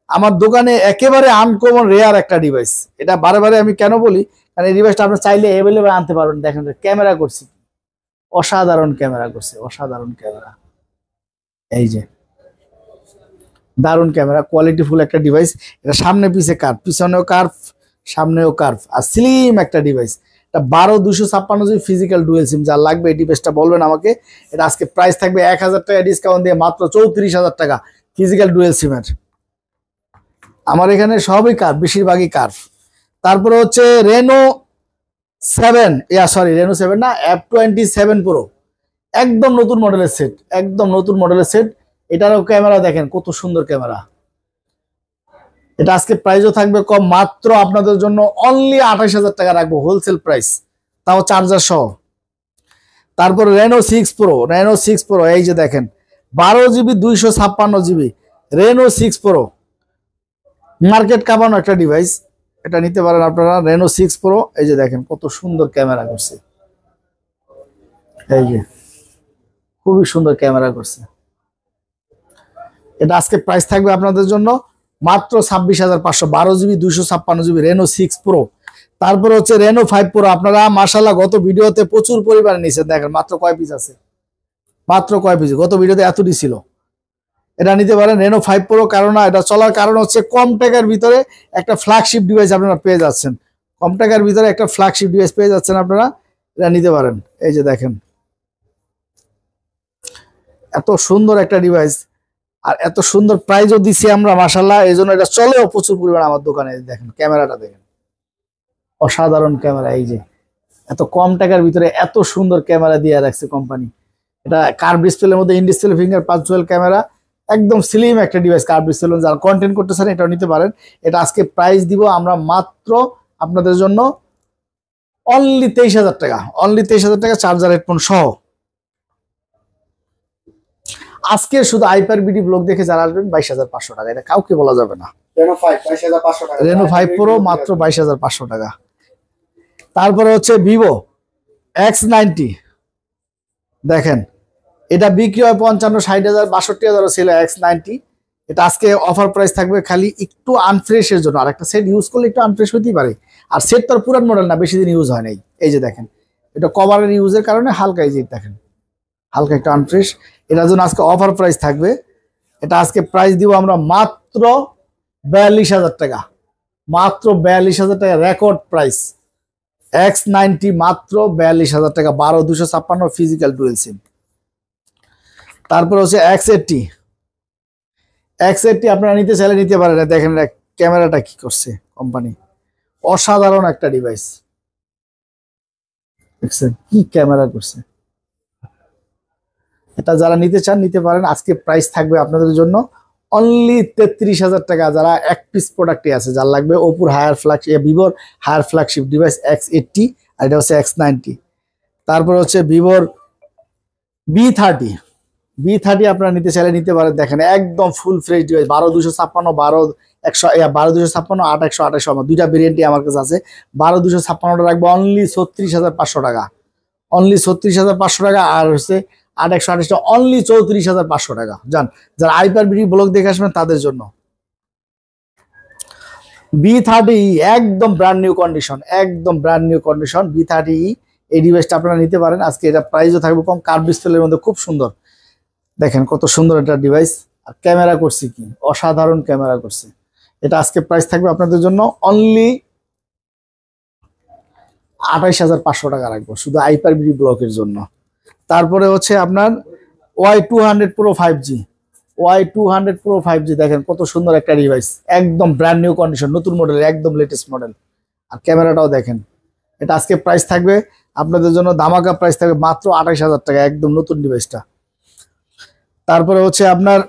আমার দোকানে একেবারে আনকমন রেয়ার একটা ডিভাইস। এটা বারে বারে আমি কেন বলি, কারণ এই ডিভাইসটা আপনি চাইলে অ্যাভেলেবেল আনতে পারবেন। দেখেন ক্যামেরা করছি, অসাধারণ ক্যামেরা করছে, অসাধারণ ক্যামেরা, এই যে দারুণ ক্যামেরা, কোয়ালিটিফুল একটা ডিভাইস। এটা সামনে পিছে কার্ভ, পিছনেও কার্ভ, সামনেও কার্ভ, আর স্লিম একটা ডিভাইস। এটা 12/256GB ফিজিক্যাল ডুয়েল সিম, যার লাগবে এই ডিভাইসটা বলবেন আমাকে। এটা আজকে প্রাইস থাকবে 1000 টাকা ডিসকাউন্ট দিয়ে মাত্র 34,000 টাকা ফিজিক্যাল ডুয়েল সিমের। আমার এখানে সবই কার্ভ, বেশিরভাগই কার্ভ। তারপরে হচ্ছে Reno 7, Reno 7 না, F27 Pro, একদম নতুন মডেলের সেট, একদম নতুন মডেলের সেট। এটারও ক্যামেরা দেখেন কত সুন্দর ক্যামেরা। এটা আজকে প্রাইসও থাকবে কম, মাত্র আপনাদের জন্য অনলি 28,000 টাকা রাখবো হোলসেল প্রাইস, তাও চার্জার সহ। তারপর Reno 6 Pro, এই যে দেখেন 12GB 256GB Reno 6 Pro, market কাঁপানো একটা ডিভাইস, এটা নিতে পারেন আপনারা। Reno 6 Pro, এই যে দেখেন কত সুন্দর ক্যামেরা করছে, এই যে খুবই সুন্দর ক্যামেরা করছে। এটা আজকে প্রাইস থাকবে আপনাদের জন্য মাত্র 26,500, 12GB 256GB Reno 6 Pro। তারপর হচ্ছে Reno 5 Pro, আপনারা মাশাআল্লাহ গত ভিডিওতে প্রচুর পরিমাণে নিয়েছেন, দেখেন মাত্র কয় পিস আছে, মাত্র কয় পিস, গত ভিডিওতে এতটি ছিল। এটা নিতে পারেন Reno 5 Pro, কারণ এটা চলার কারণ হচ্ছে কম টাকার ভিতরে একটা ফ্ল্যাগশিপ ডিভাইস আপনারা পেয়ে যাচ্ছেন, কম টাকার ভিতরে একটা ফ্ল্যাগশিপ ডিভাইস পেয়ে যাচ্ছেন আপনারা, এটা নিতে পারেন। এই যে দেখেন এত সুন্দর একটা ডিভাইস, আর এত সুন্দর প্রাইজও দিছি আমরা মাশাআল্লাহ, এই জন্য এটা চলেও প্রচুর পরিমাণ আমার দোকানে। দেখেন ক্যামেরাটা দেখেন, অসাধারণ ক্যামেরা, এই যে এত কম টাকার ভিতরে এত সুন্দর ক্যামেরা দিয়ে রাখছে কোম্পানি। এটা কার্ভ ডিসপ্লের মধ্যে ইন ডিসপ্লে ফিঙ্গার পাঁচজুয়েল ক্যামেরা, একদম স্লিম একটা ডিভাইস। কার্ভ ডিসপ্লে যারা কন্টেন্ট করতেছেন এটাও নিতে পারেন। এটা আজকে প্রাইস দিব আমরা মাত্র আপনাদের জন্য অনলি 23,000 টাকা, অনলি 23,000 টাকা চার্জার হেডফোন সহ। আজকে শুধু হাইপার বিডি ব্লগ দেখে যারা আসবেন 22,500 টাকা, এটা কাউকে বলা যাবে না। Reno 5 Pro মাত্র 22,500 টাকা। তারপরে হচ্ছে Vivo X90, দেখেন এটা বিক্রি হয় 55-60,000, 62,000 ছিল X90। এটা আজকে অফার প্রাইস থাকবে খালি একটু আনফ্রেশের জন্য, আর একটা সেট ইউজ করলে একটু আনফ্রেশ হতেই পারে, আর সেট তো আর পুরান মডেল না, বেশি দিন ইউজ হয় নাই। এই যে দেখেন এটা কভারের ইউজের কারণে হালকা, এই যে দেখেন হালকা একটু আনফ্রেশ, এটার জন্য আজকে অফার প্রাইস থাকবে। এটা আজকে প্রাইস দিব আমরা মাত্র 42,000 টাকা, মাত্র 42,000 টাকা রেকর্ড প্রাইস। X90 মাত্র 42,000 টাকা, 12/256 ফিজিক্যাল ডুয়েল সিম। তারপর হচ্ছে X80 আপনারা নিতে চাইলে নিতে পারেন। দেখেন ক্যামেরাটা কি করছে কোম্পানি, অসাধারণ একটা ডিভাইস, দেখছেন কি ক্যামেরা করছে। এটা যারা নিতে চান নিতে পারেন। আজকে প্রাইস থাকবে আপনাদের জন্য অনলি 33,000 টাকা, যারা এক পিস প্রোডাক্টই আছে, যার লাগবে ওপোর হায়ার ফ্ল্যাগশিপ, ভিভোর হায়ার ফ্ল্যাগশিপ ডিভাইস X80, আর এটা হচ্ছে X90। তারপর হচ্ছে ভিভোর B30 আপনারা নিতে চাইলে নিতে পারেন। দেখেন একদম ফুল ফ্রেশ ডিভাইস, 12/256, 12/256, 8/128, আমার দুইটা ভেরিয়েন্টই আমার কাছে আছে। 12/256টা রাখবো অনলি 36,500 টাকা, অনলি 36,500 টাকা। আর হচ্ছে 8/128টা অনলি 34,500 টাকা। যান যারা হাইপার বিডি ব্লগ দেখে আসবেন তাদের জন্য। B30E একদম ব্র্যান্ড নিউ কন্ডিশন, একদম ব্র্যান্ড নিউ কন্ডিশন B30E। এই ডিভাইসটা আপনারা নিতে পারেন। আজকে এটা প্রাইসও থাকবে কম, কার্ভ ডিসপ্লের মধ্যে খুব সুন্দর, দেখেন কত সুন্দর একটা ডিভাইস। আর ক্যামেরা করছি কি অসাধারণ ক্যামেরা করছে। এটা আজকে প্রাইস থাকবে আপনাদের জন্য অনলি 28,500 টাকা রাখবো শুধু আইপারবিডি ব্লকের জন্য। তারপরে হচ্ছে আপনার Y200 Pro 5G, Y200 Pro 5G দেখেন কত সুন্দর একটা ডিভাইস, একদম ব্র্যান্ড নিউ কন্ডিশন, নতুন মডেল, একদম লেটেস্ট মডেল। আর ক্যামেরাটাও দেখেন। এটা আজকে প্রাইস থাকবে আপনাদের জন্য ধামাকা প্রাইস থাকবে মাত্র 28,000 টাকা, একদম নতুন ডিভাইসটা। তারপরে হচ্ছে আপনার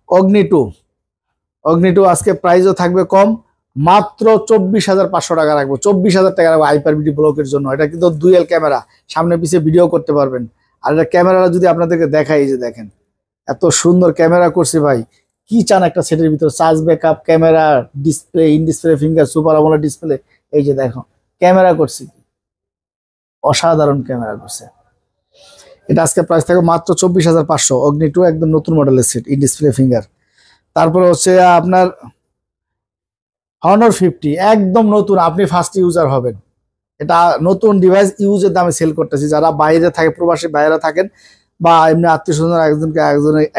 অগ্নি 2 আজকে প্রাইসও থাকবে কম, মাত্র 24,500 টাকা রাখবো, 24,000 টাকা রাখবো আইপারবিডি ব্লকের জন্য। এটা কিন্তু ডুয়াল ক্যামেরা, সামনে পিছিয়ে ভিডিও করতে পারবেন। আর এটা ক্যামেরাটা যদি আপনাদেরকে দেখাই, এই যে দেখেন এত সুন্দর ক্যামেরা করছে ভাই, কি চান একটা সেটের ভিতরে, charge backup, camera, display, in display finger, super AMOLED display. এই যে দেখো ক্যামেরা করছে, অসাধারণ ক্যামেরা করছে। এটা আজকে প্রাইস থাকবে মাত্র 24,500, অগ্নি 2 একদম নতুন মডেলের সেট, ইন ডিসপ্লে ফিঙ্গার। তারপরে হচ্ছে আপনার Honor 50 একদম নতুন, আপনি ফার্স্ট ইউজার হবেন। এটা নতুন ডিভাইস, ইউজের দামে সেল করতেছি। যারা বাইরে থাকে, প্রবাসী বাইরে থাকেন বা এমনি আত্মীয় স্বজন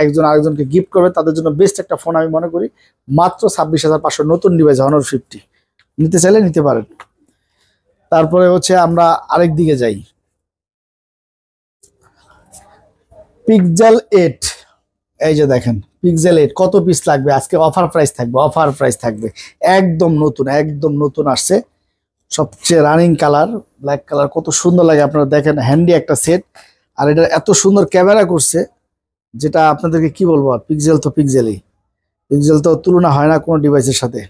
একজন আরেকজনকে গিফট করবে, তাদের জন্য বেস্ট একটা ফোন আমি মনে করি। মাত্র 26,500 নতুন ডিভাইস Honor 50, নিতে চাইলে নিতে পারেন। তারপরে হচ্ছে আমরা আরেক দিকে যাই, পিক্সেল 8। এই যে দেখেন পিক্সেল 8 কত পিস লাগবে, আজকে অফার প্রাইস থাকবে, অফার প্রাইস থাকবে, একদম নতুন, একদম নতুন আসছে, সবচেয়ে রানিং কালার ব্ল্যাক কালার, কত সুন্দর লাগে আপনারা দেখেন, হ্যান্ডি একটা সেট। আর এটা এত সুন্দর ক্যামেরা করছে, যেটা আপনাদেরকে কি বলবো, আর পিক্সেল তো পিক্সেল তো তুলনা হয় না কোনো ডিভাইসের সাথে।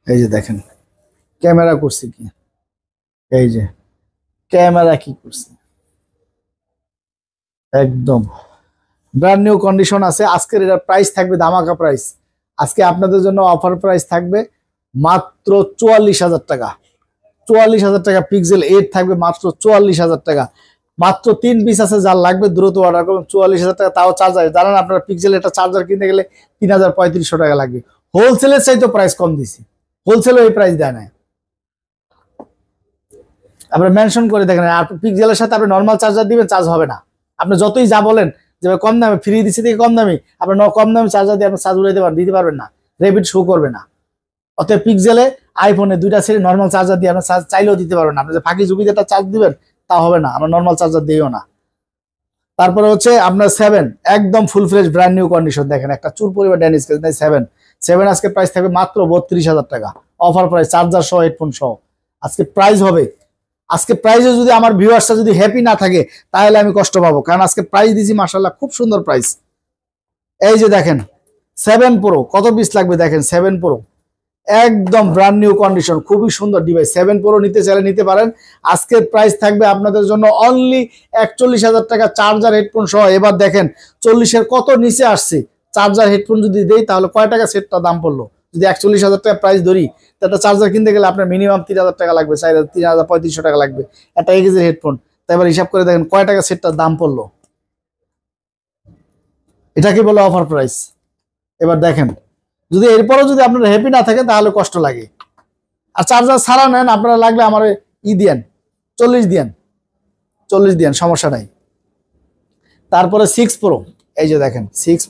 এই যে দেখেন ক্যামেরা করছে কি, এই যে ক্যামেরা কি করছে, একদম ব্র্যান্ড নিউ কন্ডিশন আছে। আজকের এটার প্রাইস থাকবে ধামাকা প্রাইস, আজকে আপনাদের জন্য অফার প্রাইস থাকবে মাত্র 44,000 টাকা, 44,000 টাকা। পিক্সেল 8 থাকবে মাত্র 44,000 টাকা, মাত্র 3 পিস আছে, যার লাগবে দ্রুত অর্ডার করুন। 44,000 টাকা, তাও চার্জার। জানেন আপনারা পিক্সেল এটা চার্জার কিনতে গেলে 3,3500 টাকা লাগবে। হোলসেলের চাইতে প্রাইস কম দিছি, হোলসেলও এই প্রাইস দেয় না। আপনারা মেনশন করে দেখেন। আর পিক্সেলের সাথে আপনি নর্মাল চার্জার দিবেন, চার্জ হবে না। আপনি যতই যা বলেন যে কম দামে ফ্রি দিচ্ছি থেকে কম দামি, আপনার কম দামে চার্জার দিয়ে আপনি চার্জ দিতে পারবেন না, রেপিড শো করবে না। অতএব পিক্সেলে আইফোনে 2টা সেট নর্মাল চার্জার দিয়ে আপনার চার্জ চাইলেও দিতে পারবেন না। আপনি যে ফাঁকি ঝুঁকি একটা চার্জ দিবেন তা হবে না, আমরা নর্মাল চার্জার দিইও না। তারপরে হচ্ছে আপনার 7 একদম full fresh brand new condition, দেখেন একটা চুল পরিমাণ ড্যামেজ কেস নাই। 7 আজকে প্রাইস থাকবে মাত্র 32,000 টাকা, অফার প্রাইস, চার্জার সহ, হেডফোন সহ। আজকে প্রাইস হবে, আজকে প্রাইসে যদি আমার ভিউয়ার্সটা যদি হ্যাপি না থাকে তাহলে আমি কষ্ট পাবো, কারণ আজকে প্রাইস দিছি মাশাআল্লাহ খুব সুন্দর প্রাইস। এই যে দেখেন 7 Pro কত পিস লাগবে দেখেন, 7 Pro একদম ব্র্যান্ড নিউ কন্ডিশন, খুবই সুন্দর ডিভাইস। 7 Pro নিতে চাইলে নিতে পারেন। আজকের প্রাইস থাকবে আপনাদের জন্য অনলি 41,000 টাকা, চার্জার হেডফোন সহ। এবার দেখেন 40-এর কত নিচে আসছে, চার্জার হেডফোন যদি দেই তাহলে কয় টাকা সেটটা দাম পড়লো। যদি 41,000 টাকা প্রাইস ধরি, একটা চার্জার কিনতে গেলে আপনার মিনিমাম 3,000 টাকা লাগবে, 3,3500 টাকা লাগবে একটা এগেজের হেডফোন। তাই এবার হিসাব করে দেখেন কয় টাকা সেটটার দাম পড়লো, এটাকে বলে অফার প্রাইস। এবার দেখেন যদি এরপরও যদি আপনারা হ্যাপি না থাকে তাহলে কষ্ট লাগে। আর চার্জার ছাড়া নেন, আপনারা লাগলে আমার দিয়েন 40 দিয়েন, সমস্যা নাই। তারপরে 6 Pro, এই যে দেখেন 6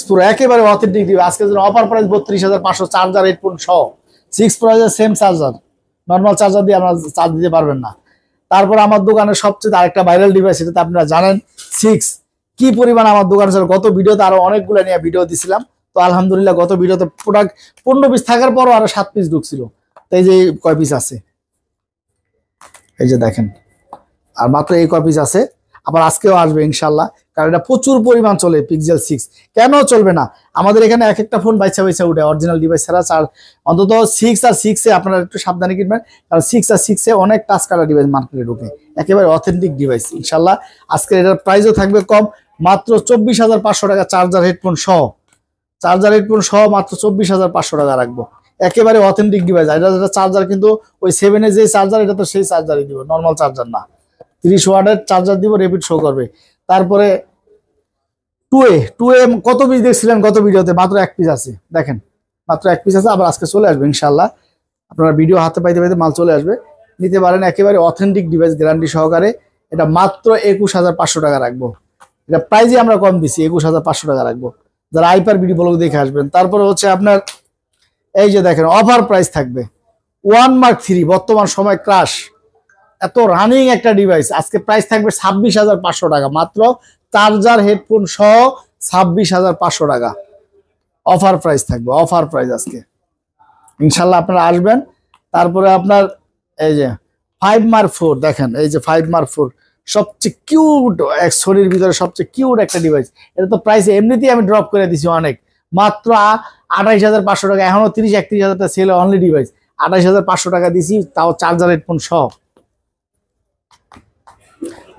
Pro একেবারে অথেন্টিক দিবে আজকের জন্য অফার প্রাইস 32,500, চার্জার হেডফোন সহ। 6 Pro same charger, normal charger দিয়ে আপনারা চার্জ দিতে পারবেন না। তারপর আমার দোকানের সবচেয়ে আরেকটা ভাইরাল ডিভাইস, এটা তো আপনারা জানেন 6 কি পরিমাণ আমার দোকানে ছিল। গত ভিডিওতে আরো অনেকগুলো নিয়ে ভিডিও দিছিলাম, তো আলহামদুলিল্লাহ গত ভিডিওতে প্রোডাক্ট 15 পিস থাকার পরও আরো 7 পিস ঢুকছিল। তাই যে কয় পিস আছে, এই যে দেখেন, আর মাত্র এই কয় পিস আছে, আবার আজকেও আসবে ইনশাল্লাহ, কারণ এটা প্রচুর পরিমাণ চলে। পিক্সেল 6 কেন চলবে না, আমাদের এখানে এক একটা ফোন বাইচা উঠে অরিজিনাল ডিভাইস ছাড়া। অন্তত 6 আর 6-এ আপনারা একটু সাবধানে কিনবেন, কারণ 6 আর 6-এ অনেক টাচ কাটা ডিভাইস মার্কেটে ঢুকে, একেবারে অথেন্টিক ডিভাইস ইনশাল্লাহ। আজকে এটার প্রাইসও থাকবে কম, মাত্র 24,500 টাকা, চার্জার হেডফোন সহ, মাত্র 24,500 টাকা রাখবো। একেবারে অথেন্টিক ডিভাইস। এটা যেটা চার্জার কিন্তু ওই 7-এ যে চার্জার, এটা তো সেই চার্জারই দিব, নর্মাল চার্জার না। 30 ওয়াটের চার্জার দিব, রেপিড শো করবে। তারপরে 2A কত পিস দেখছিলেন গত ভিডিওতে, মাত্র 1 পিস আছে দেখেন। মাত্র এক পিস আছে, আবার আজকে চলে আসবে ইনশাল্লাহ। আপনারা ভিডিও হাতে পাইতে পাইতে মাল চলে আসবে, নিতে পারেন একেবারে অথেন্টিক ডিভাইস গ্যারান্টি সহকারে। এটা মাত্র 21,500 টাকা রাখবো। এটা প্রাইজে আমরা কম দিচ্ছি, 21,500 টাকা রাখবো যারা আইপার ভিডিও ব্লগ দেখে আসবেন। তারপরে হচ্ছে আপনার এই যে দেখেন অফার প্রাইস থাকবে 1 Mark 3, বর্তমান সময় ক্রাশ, এত রানিং একটা ডিভাইস, আজকে প্রাইস থাকবে 26,500 টাকা, মাত্র চার্জার হেডফোন সহ 26,500 টাকা অফার প্রাইস থাকবে, অফার প্রাইস আজকে ইনশাল্লাহ আপনারা আসবেন। তারপরে আপনার এই যে 5 Mark 4 দেখেন, এই যে 5 Mark 4 সবচেয়ে কিউট, শরীর ভিতরে সবচেয়ে কিউট একটা ডিভাইস। এটা তো প্রাইস এমনিতেই আমি ড্রপ করে দিছি অনেক, মাত্র 28,500 টাকা, এখনো 30-31,000 টাকা সেল অনলি ডিভাইস, 28,500 টাকা দিছি, তাও চার্জার হেডফোন সহ।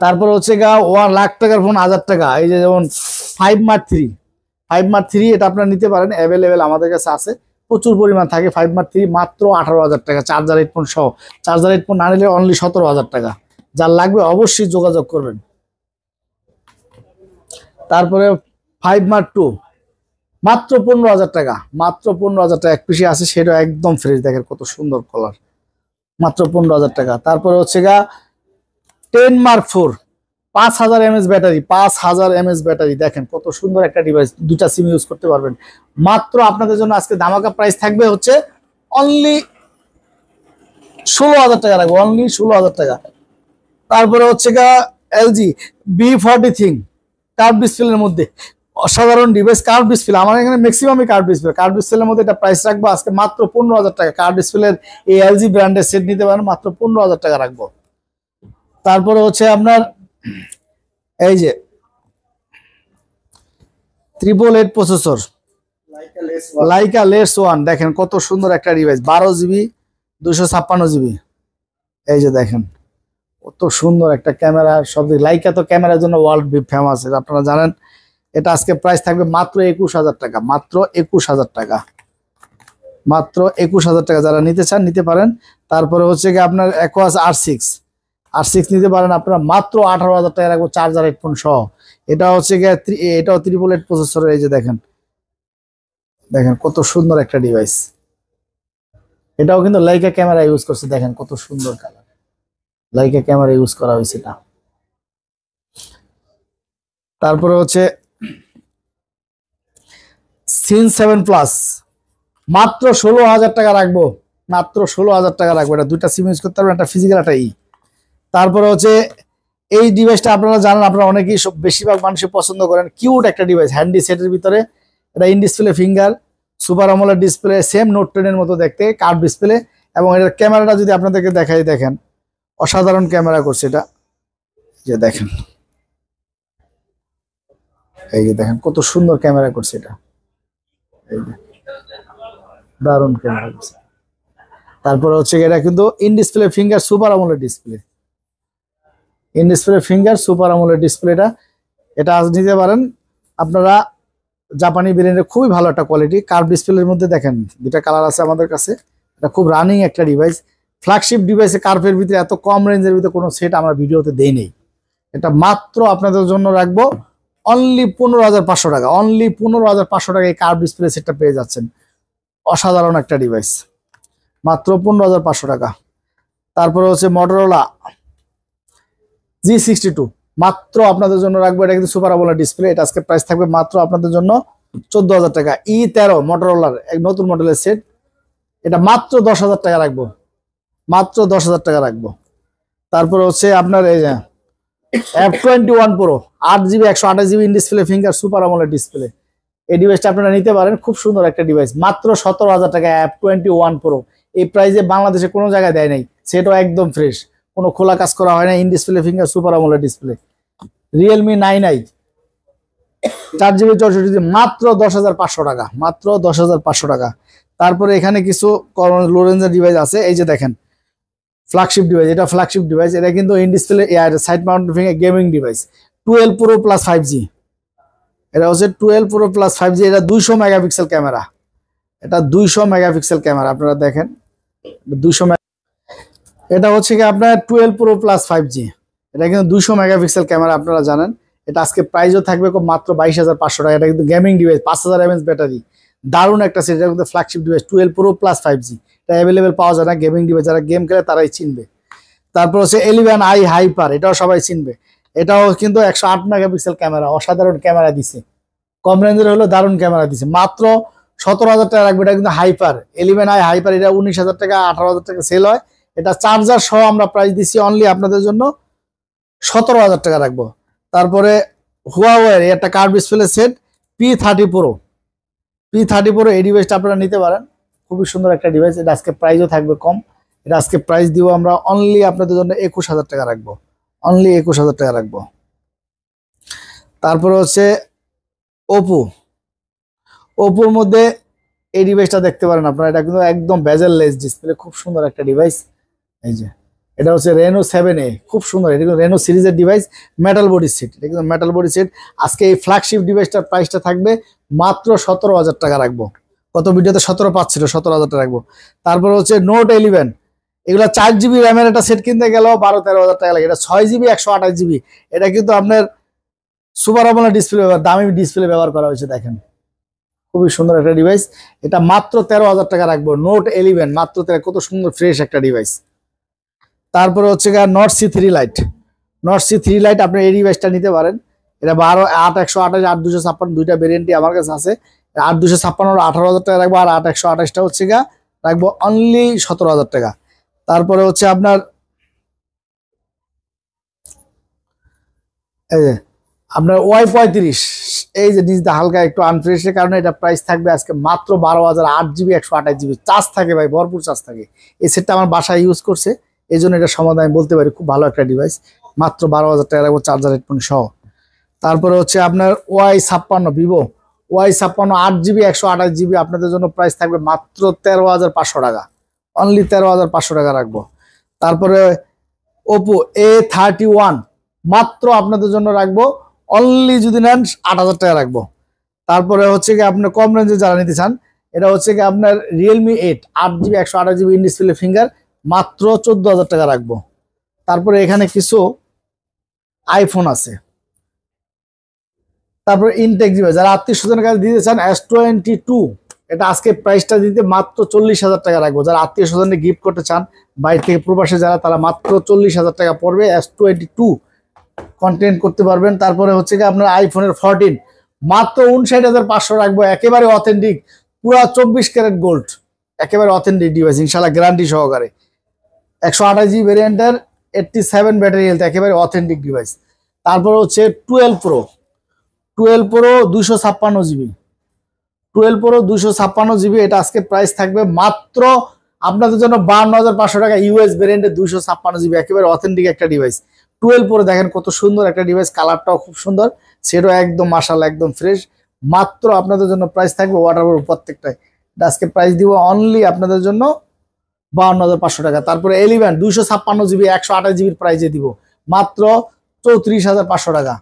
তারপর হচ্ছে 1 লাখ টাকার ফোন 1,000 টাকা, এই যে যেমন 5 Mark 3 এটা আপনারা নিতে পারেন, অ্যাভেলেবেল আমাদের কাছে আছে, প্রচুর পরিমাণ থাকে। 5 Mark 3 মাত্র 18,000 টাকা চার্জার হেডফোন সহ, চার্জার হেডফোন না নিলে অনলি 17,000 টাকা। যার লাগবে অবশ্যই যোগাযোগ করবেন। তারপরে 5 Mark 2 মাত্র 15,000 টাকা, মাত্র 15,000 টাকা, এক পিসি আছে, সেটা একদম ফ্রেশ, দেখেন কত সুন্দর কালার, মাত্র 15,000 টাকা। তারপরে হচ্ছে 10 Mark 4 5,000 mAh battery, 5,000 mAh battery, দেখেন কত সুন্দর একটা ডিভাইস, দুটা সিম ইউজ করতে পারবেন। মাত্র আপনাদের জন্য আজকে ধামাকা প্রাইস থাকবে হচ্ছে অনলি 16,000 টাকা রাখবো, অনলি 16,000 টাকা। তারপরে হচ্ছে LG B40 থিং কার্ভ ডিসপ্লের মধ্যে অসাধারণ ডিভাইস, কার্ভ ডিসপ্লে, আমার এখানে ম্যাক্সিমামই কার্ভ ডিসপ্লের মধ্যে এটা প্রাইস রাখবো আজকে মাত্র 15,000 টাকা। কার্ভ ডিসপ্লের এই LG ব্র্যান্ডের সেট নিতে পারেন, মাত্র 15,000 টাকা রাখবো। তারপরে হচ্ছে আপনার এই যে 888 প্রসেসর লাইকা লেস 1, দেখেন কত সুন্দর একটা ডিভাইস, 12 GB 256 GB, এই যে দেখেন কত সুন্দর একটা ক্যামেরা, সব লাইকা তো ক্যামেরার জন্য ওয়ার্ল্ড ফেমাস, আপনারা জানেন। এটা আজকে প্রাইস থাকবে মাত্র 21,000 টাকা, মাত্র 21,000 টাকা, মাত্র 21,000 টাকা। যারা নিতে চান নিতে পারেন। তারপরে হচ্ছে আপনার Aquos R6 নিতে পারেন আপনারা, মাত্র 18,000 টাকা রাখবো চার্জার হেডফোন সহ। এটা হচ্ছে এটাও 888 প্রসেসরের, এই যে দেখেন, দেখেন কত সুন্দর একটা ডিভাইস, এটাও কিন্তু লাইকা ক্যামেরা ইউজ করছে, দেখেন কত সুন্দর কালার, লাইকা ক্যামেরা ইউজ করা হয়েছে এটা। তারপরে হচ্ছে সিন 7 প্লাস মাত্র 16,000 টাকা রাখবো, মাত্র 16,000 টাকা রাখবো। এটা দুইটা সিম ইউজ করতে পারবেন, একটা ফিজিক্যাল একটা তারপরে হচ্ছে এই ডিভাইসটা আপনারা জানেন, আপনারা অনেকেই বেশিরভাগ মানুষই পছন্দ করেন, কিউট একটা ডিভাইস, হ্যান্ডি সেটের ভিতরে। এটা in display finger super AMOLED display, same note 10 এর মতো দেখতে, কার্ভ ডিসপ্লে। এবং এটার ক্যামেরাটা যদি আপনাদেরকে দেখাই, দেখেন অসাধারণ ক্যামেরা করছে এটা, যে দেখেন, এই যে দেখেন কত সুন্দর ক্যামেরা করছে এটা, এই যে দারুণ ক্যামেরা করছে। তারপরে হচ্ছে এটা কিন্তু in display finger super AMOLED display, in display finger super AMOLED ডিসপ্লেটা, এটা আজ নিতে পারেন আপনারা, জাপানি ব্র্যান্ডের, খুবই ভালো একটা কোয়ালিটি। কার্ভ ডিসপ্লের মধ্যে দেখেন দুটা কালার আছে আমাদের কাছে, এটা খুব রানিং একটা ডিভাইস, ফ্ল্যাগশিপ ডিভাইসে কার্ভের ভিতরে এত কম রেঞ্জের ভিতরে কোনো সেট আমরা ভিডিওতে দেই নেই। এটা মাত্র আপনাদের জন্য রাখবো অনলি 15,500 টাকা, অনলি 15,500 টাকা এই কার্ভ ডিসপ্লে সেটটা পেয়ে যাচ্ছেন, অসাধারণ একটা ডিভাইস, মাত্র 15,500 টাকা। তারপরে হচ্ছে মটোরোলা G62 মাত্র আপনাদের জন্য রাখবো, এটা কিন্তু সুপার আমোলেড ডিসপ্লে, এটা আজকে প্রাইস থাকবে মাত্র আপনাদের জন্য 14,000 টাকা। E13 মটোরোলার এক নতুন মডেলের সেট, এটা মাত্র 10,000 টাকা রাখবো, মাত্র 10,000 টাকা রাখবো। তারপরে হচ্ছে আপনার এই যে F21 Pro 8GB 128GB in display finger super AMOLED display, এই ডিভাইসটা আপনারা নিতে পারেন, খুব সুন্দর একটা ডিভাইস, মাত্র 17,000 টাকা F21 Pro। এই প্রাইসে বাংলাদেশে কোনো জায়গায় দেয় নাই, সেটাও একদম ফ্রেশ, কোনো খোলা কাজ করা হয় না, in display finger super AMOLED display. Realme 9i 4GB 64GB মাত্র 10,500 টাকা, মাত্র 10,500 টাকা। তারপরে এখানে কিছু লো রেঞ্জের ডিভাইস আছে, এই যে দেখেন ফ্ল্যাগশিপ ডিভাইস, এটা ফ্ল্যাগশিপ ডিভাইস, এটা কিন্তু in display side mounted finger gaming device 12 Pro plus 5G, এটা হচ্ছে 12 Pro প্লাস 5G, এটা 200 মেগাপিক্সেল ক্যামেরা, এটা 200 মেগাপিক্সেল ক্যামেরা, আপনারা দেখেন 200, এটা হচ্ছে কি আপনার 12 Pro প্লাস 5G, এটা কিন্তু 200 মেগাপিক্সেল ক্যামেরা, আপনারা জানেন। এটা আজকে প্রাইসও থাকবে মাত্র 22,500 টাকা, এটা কিন্তু গেমিং ডিভাইস, 5,000 mAh ব্যাটারি, দারুণ একটা সেট, এটা কিন্তু flagship device 12 Pro plus 5G, এটা অ্যাভেলেবেল পাওয়া যায় না, গেমিং ডিভাইস, যারা গেম খেলে তারাই চিনবে। তারপর হচ্ছে 11i হাইপার, এটাও সবাই চিনবে, এটাও কিন্তু 108 মেগাপিক্সেল ক্যামেরা, অসাধারণ ক্যামেরা দিছে, কম রেঞ্জের হলো দারুণ ক্যামেরা দিছে, মাত্র 17,000 টাকা রাখবে। এটা কিন্তু হাইপার 11i হাইপার, এটা 19,000 টাকা 18,000 টাকা সেল হয়। এটা চার্জার সহ আমরা প্রাইস দিচ্ছি অনলি আপনাদের জন্য 17,000 টাকা রাখবো। তারপরে হুয়াওয়ের একটা curve display set P30 Pro এই ডিভাইসটা আপনারা নিতে পারেন, খুবই সুন্দর একটা ডিভাইস। এটা আজকে প্রাইসও থাকবে কম, এটা আজকে প্রাইস দিব আমরা অনলি আপনাদের জন্য 21,000 টাকা রাখবো, অনলি 21,000 টাকা রাখবো। তারপরে হচ্ছে ওপোর মধ্যে এই ডিভাইসটা দেখতে পারেন আপনারা, এটা কিন্তু একদম বেজেললেস ডিসপ্লে, খুব সুন্দর একটা ডিভাইস। এই যে এটা হচ্ছে Reno 7A, খুব সুন্দর, এটা কিন্তু Reno সিরিজের ডিভাইস, মেটাল বডি সেট, এটা কিন্তু মেটাল বডি সেট। আজকে এই ফ্ল্যাগশিপ ডিভাইসটার প্রাইসটা থাকবে মাত্র 17,000 টাকা রাখবো, কত ভিডিওতে 17 পাচ্ছিল, 17,000 টাকা রাখবো। তারপর হচ্ছে Note 11, এগুলো 4GB র্যামের একটা সেট কিনতে গেলেও 12-13,000 টাকা লাগে। এটা 6GB 128GB, এটা কিন্তু আপনার সুপার আমোলেড ডিসপ্লে ব্যবহার, দামি ডিসপ্লে ব্যবহার করা হয়েছে, দেখেন খুবই সুন্দর একটা ডিভাইস। এটা মাত্র 13,000 টাকা রাখবো, Note 11 মাত্র 13, কত সুন্দর ফ্রেশ একটা ডিভাইস। তারপরে হচ্ছে Nord C3 Lite, Nord C3 Lite আপনি এই ডিভাইসটা নিতে পারেন, এটা 12, 8, 128, 8, 256 দুইটা ভেরিয়েন্টই আমার কাছে আছে। 8, 256 18,000 টাকা রাখবো, আর 8, 128টা হচ্ছে রাখবো অনলি 17,000 টাকা। তারপরে হচ্ছে আপনার এই যে আপনার Y35, এই যে নিচটা হালকা একটু আনফ্রেশের কারণে এটা প্রাইস থাকবে আজকে মাত্র 12,000, 8GB 128GB, চার্জ থাকে ভাই, ভরপুর চার্জ থাকে। এই সেটটা আমার বাসায় ইউজ করছে, এই জন্য এটা সমাধান আমি বলতে পারি, খুব ভালো একটা ডিভাইস, মাত্র 12,000 টাকা রাখবো চার্জার হেডফোন সহ। তারপরে হচ্ছে আপনার Y56 Vivo Y56 8GB 128GB, আপনাদের জন্য প্রাইস থাকবে মাত্র 13,500 টাকা, অনলি 13,500 টাকা রাখবো। তারপরে Oppo A31 মাত্র আপনাদের জন্য রাখবো অনলি, যদি নেন 8,000 টাকা রাখবো। তারপরে হচ্ছে আপনার কম রেঞ্জে যারা নিতে চান, এটা হচ্ছে আপনার Realme 8 8GB 128GB in display finger, মাত্র 14,000 টাকা রাখবো। তারপরে এখানে কিছু আইফোন আছে। তারপরে ইনটেক ডিভাইস যারা আত্মীয় স্বজনের কাছে দিতে চান, S22, এটা আজকে প্রাইসটা দিতে মাত্র 40,000 টাকা রাখবো। যারা আত্মীয় স্বজনকে গিফট করতে চান বাইরে থেকে প্রবাসে যারা, তারা মাত্র 40,000 টাকা পড়বে, S22 কন্টেন্ট করতে পারবেন। তারপরে হচ্ছে আপনার আইফোনের 14 মাত্র 59,500 রাখবো, একেবারে অথেন্টিক, পুরা 24 ক্যারেট গোল্ড, একেবারে অথেন্টিক ডিভাইস ইনশাল্লাহ, গ্যারান্টি সহকারে। 128GB ভেরিয়েন্টের 87 ব্যাটারি হেলথ, একেবারে অথেন্টিক ডিভাইস। তারপর হচ্ছে 12 Pro 256GB, 12 Pro 256GB, এটা আজকে প্রাইস থাকবে মাত্র আপনাদের জন্য 52,500 টাকা, ইউএস ভেরিয়েন্টের 256GB, একেবারে অথেন্টিক একটা ডিভাইস। 12 Pro দেখেন কত সুন্দর একটা ডিভাইস, কালারটাও খুব সুন্দর, সেটাও একদম মাশাআল্লাহ একদম ফ্রেশ, মাত্র আপনাদের জন্য প্রাইস থাকবে ওয়াটারপ্রুফ প্রত্যেকটাই, এটা আজকে প্রাইস দিব অনলি আপনাদের জন্য 52,500 টাকা। তারপরে 11 256GB 128GB প্রাইজে দিব মাত্র 34,500 টাকা,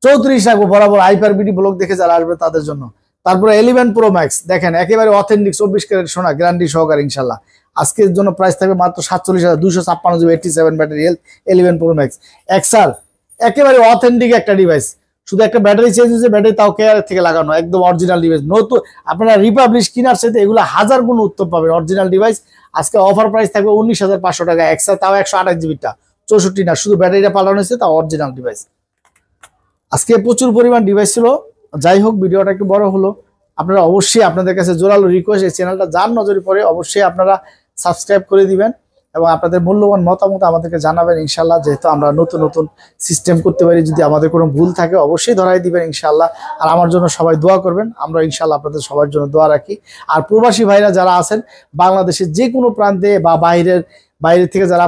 34 রাখবো বরাবর, হাইপার বিডি ব্লগ দেখে যারা আসবে তাদের জন্য। তারপরে 11 Pro Max দেখেন একেবারে অথেন্টিক 24 ক্যারেট সোনা, গ্যারান্টি সহকারে ইনশাল্লাহ, আজকের জন্য প্রাইস থাকবে মাত্র 47,256GB 87 battery health 11 Pro Max XR, একেবারে অথেন্টিক একটা ডিভাইস, শুধু একটা ব্যাটারি চেঞ্জ হয়েছে, ব্যাটারি তাও কেয়ার থেকে লাগানো, একদম অরিজিনাল ডিভাইস। নতুন আপনারা রিপাবলিশ কেনার সাথে এগুলো 1000 গুণ উত্তম পাবেন, অরিজিনাল ডিভাইস। আজকে অফার প্রাইস থাকবে 19,500 টাকা XR, তাও 128GBটা, 64 না, শুধু ব্যাটারিটা পাল্টানো হয়েছে, তাও অরিজিনাল ডিভাইস। আজকে প্রচুর পরিমাণ ডিভাইস ছিল, যাই হোক ভিডিওটা একটু বড় হলো। আপনারা অবশ্যই, আপনাদের কাছে জোরালো রিকোয়েস্ট, এই চ্যানেলটা যার নজরে পড়ে অবশ্যই আপনারা সাবস্ক্রাইব করে দিবেন এবং আপনাদের মূল্যবান মতামত আমাদেরকে জানাবেন ইনশাল্লাহ, যেহেতু আমরা নতুন নতুন সিস্টেম করতে পারি, যদি আমাদের কোনো ভুল থাকে অবশ্যই ধরাই দিবেন ইনশাল্লাহ। আর আমার জন্য সবাই দোয়া করবেন, আমরা ইনশাল্লাহ আপনাদের সবার জন্য দোয়া রাখি। আর প্রবাসী ভাইরা যারা আছেন বাংলাদেশের যে কোনো প্রান্তে বা বাইরে থেকে যারা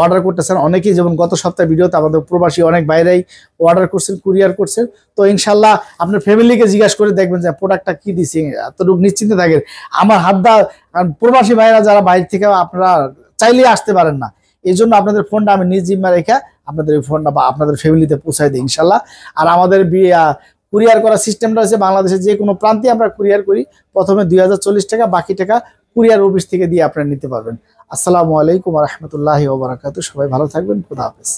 অর্ডার করতেছেন, অনেকেই যেমন গত সপ্তাহে ভিডিওতে আমাদের প্রবাসী অনেক বাইরেই অর্ডার করছেন, কুরিয়ার করছেন, তো ইনশাল্লাহ আপনার ফ্যামিলিকে জিজ্ঞাসা করে দেখবেন যে প্রোডাক্টটা কি দিচ্ছি, এতটুকু নিশ্চিন্তে থাকেন। আমার হাতটা, কারণ প্রবাসী ভাইরা যারা বাইরে থেকে আপনারা চাইলেই আসতে পারেন না, এই জন্য আপনাদের ফোনটা আমি নিজ জিম্মা রেখে আপনাদের এই ফোনটা বা আপনাদের ফ্যামিলিতে পৌঁছাই দিই ইনশাল্লাহ। আর আমাদের কুরিয়ার করার সিস্টেমটা হচ্ছে বাংলাদেশের যে কোনো প্রান্তে আমরা কুরিয়ার করি, প্রথমে 2040 টাকা, বাকি টাকা কুরিয়ার অফিস থেকে দিয়ে আপনারা নিতে পারবেন। আসসালামু আলাইকুম ওয়া রাহমাতুল্লাহি ওয়া বারাকাতুহু, সবাই ভালো থাকবেন, খুদা হাফেজ।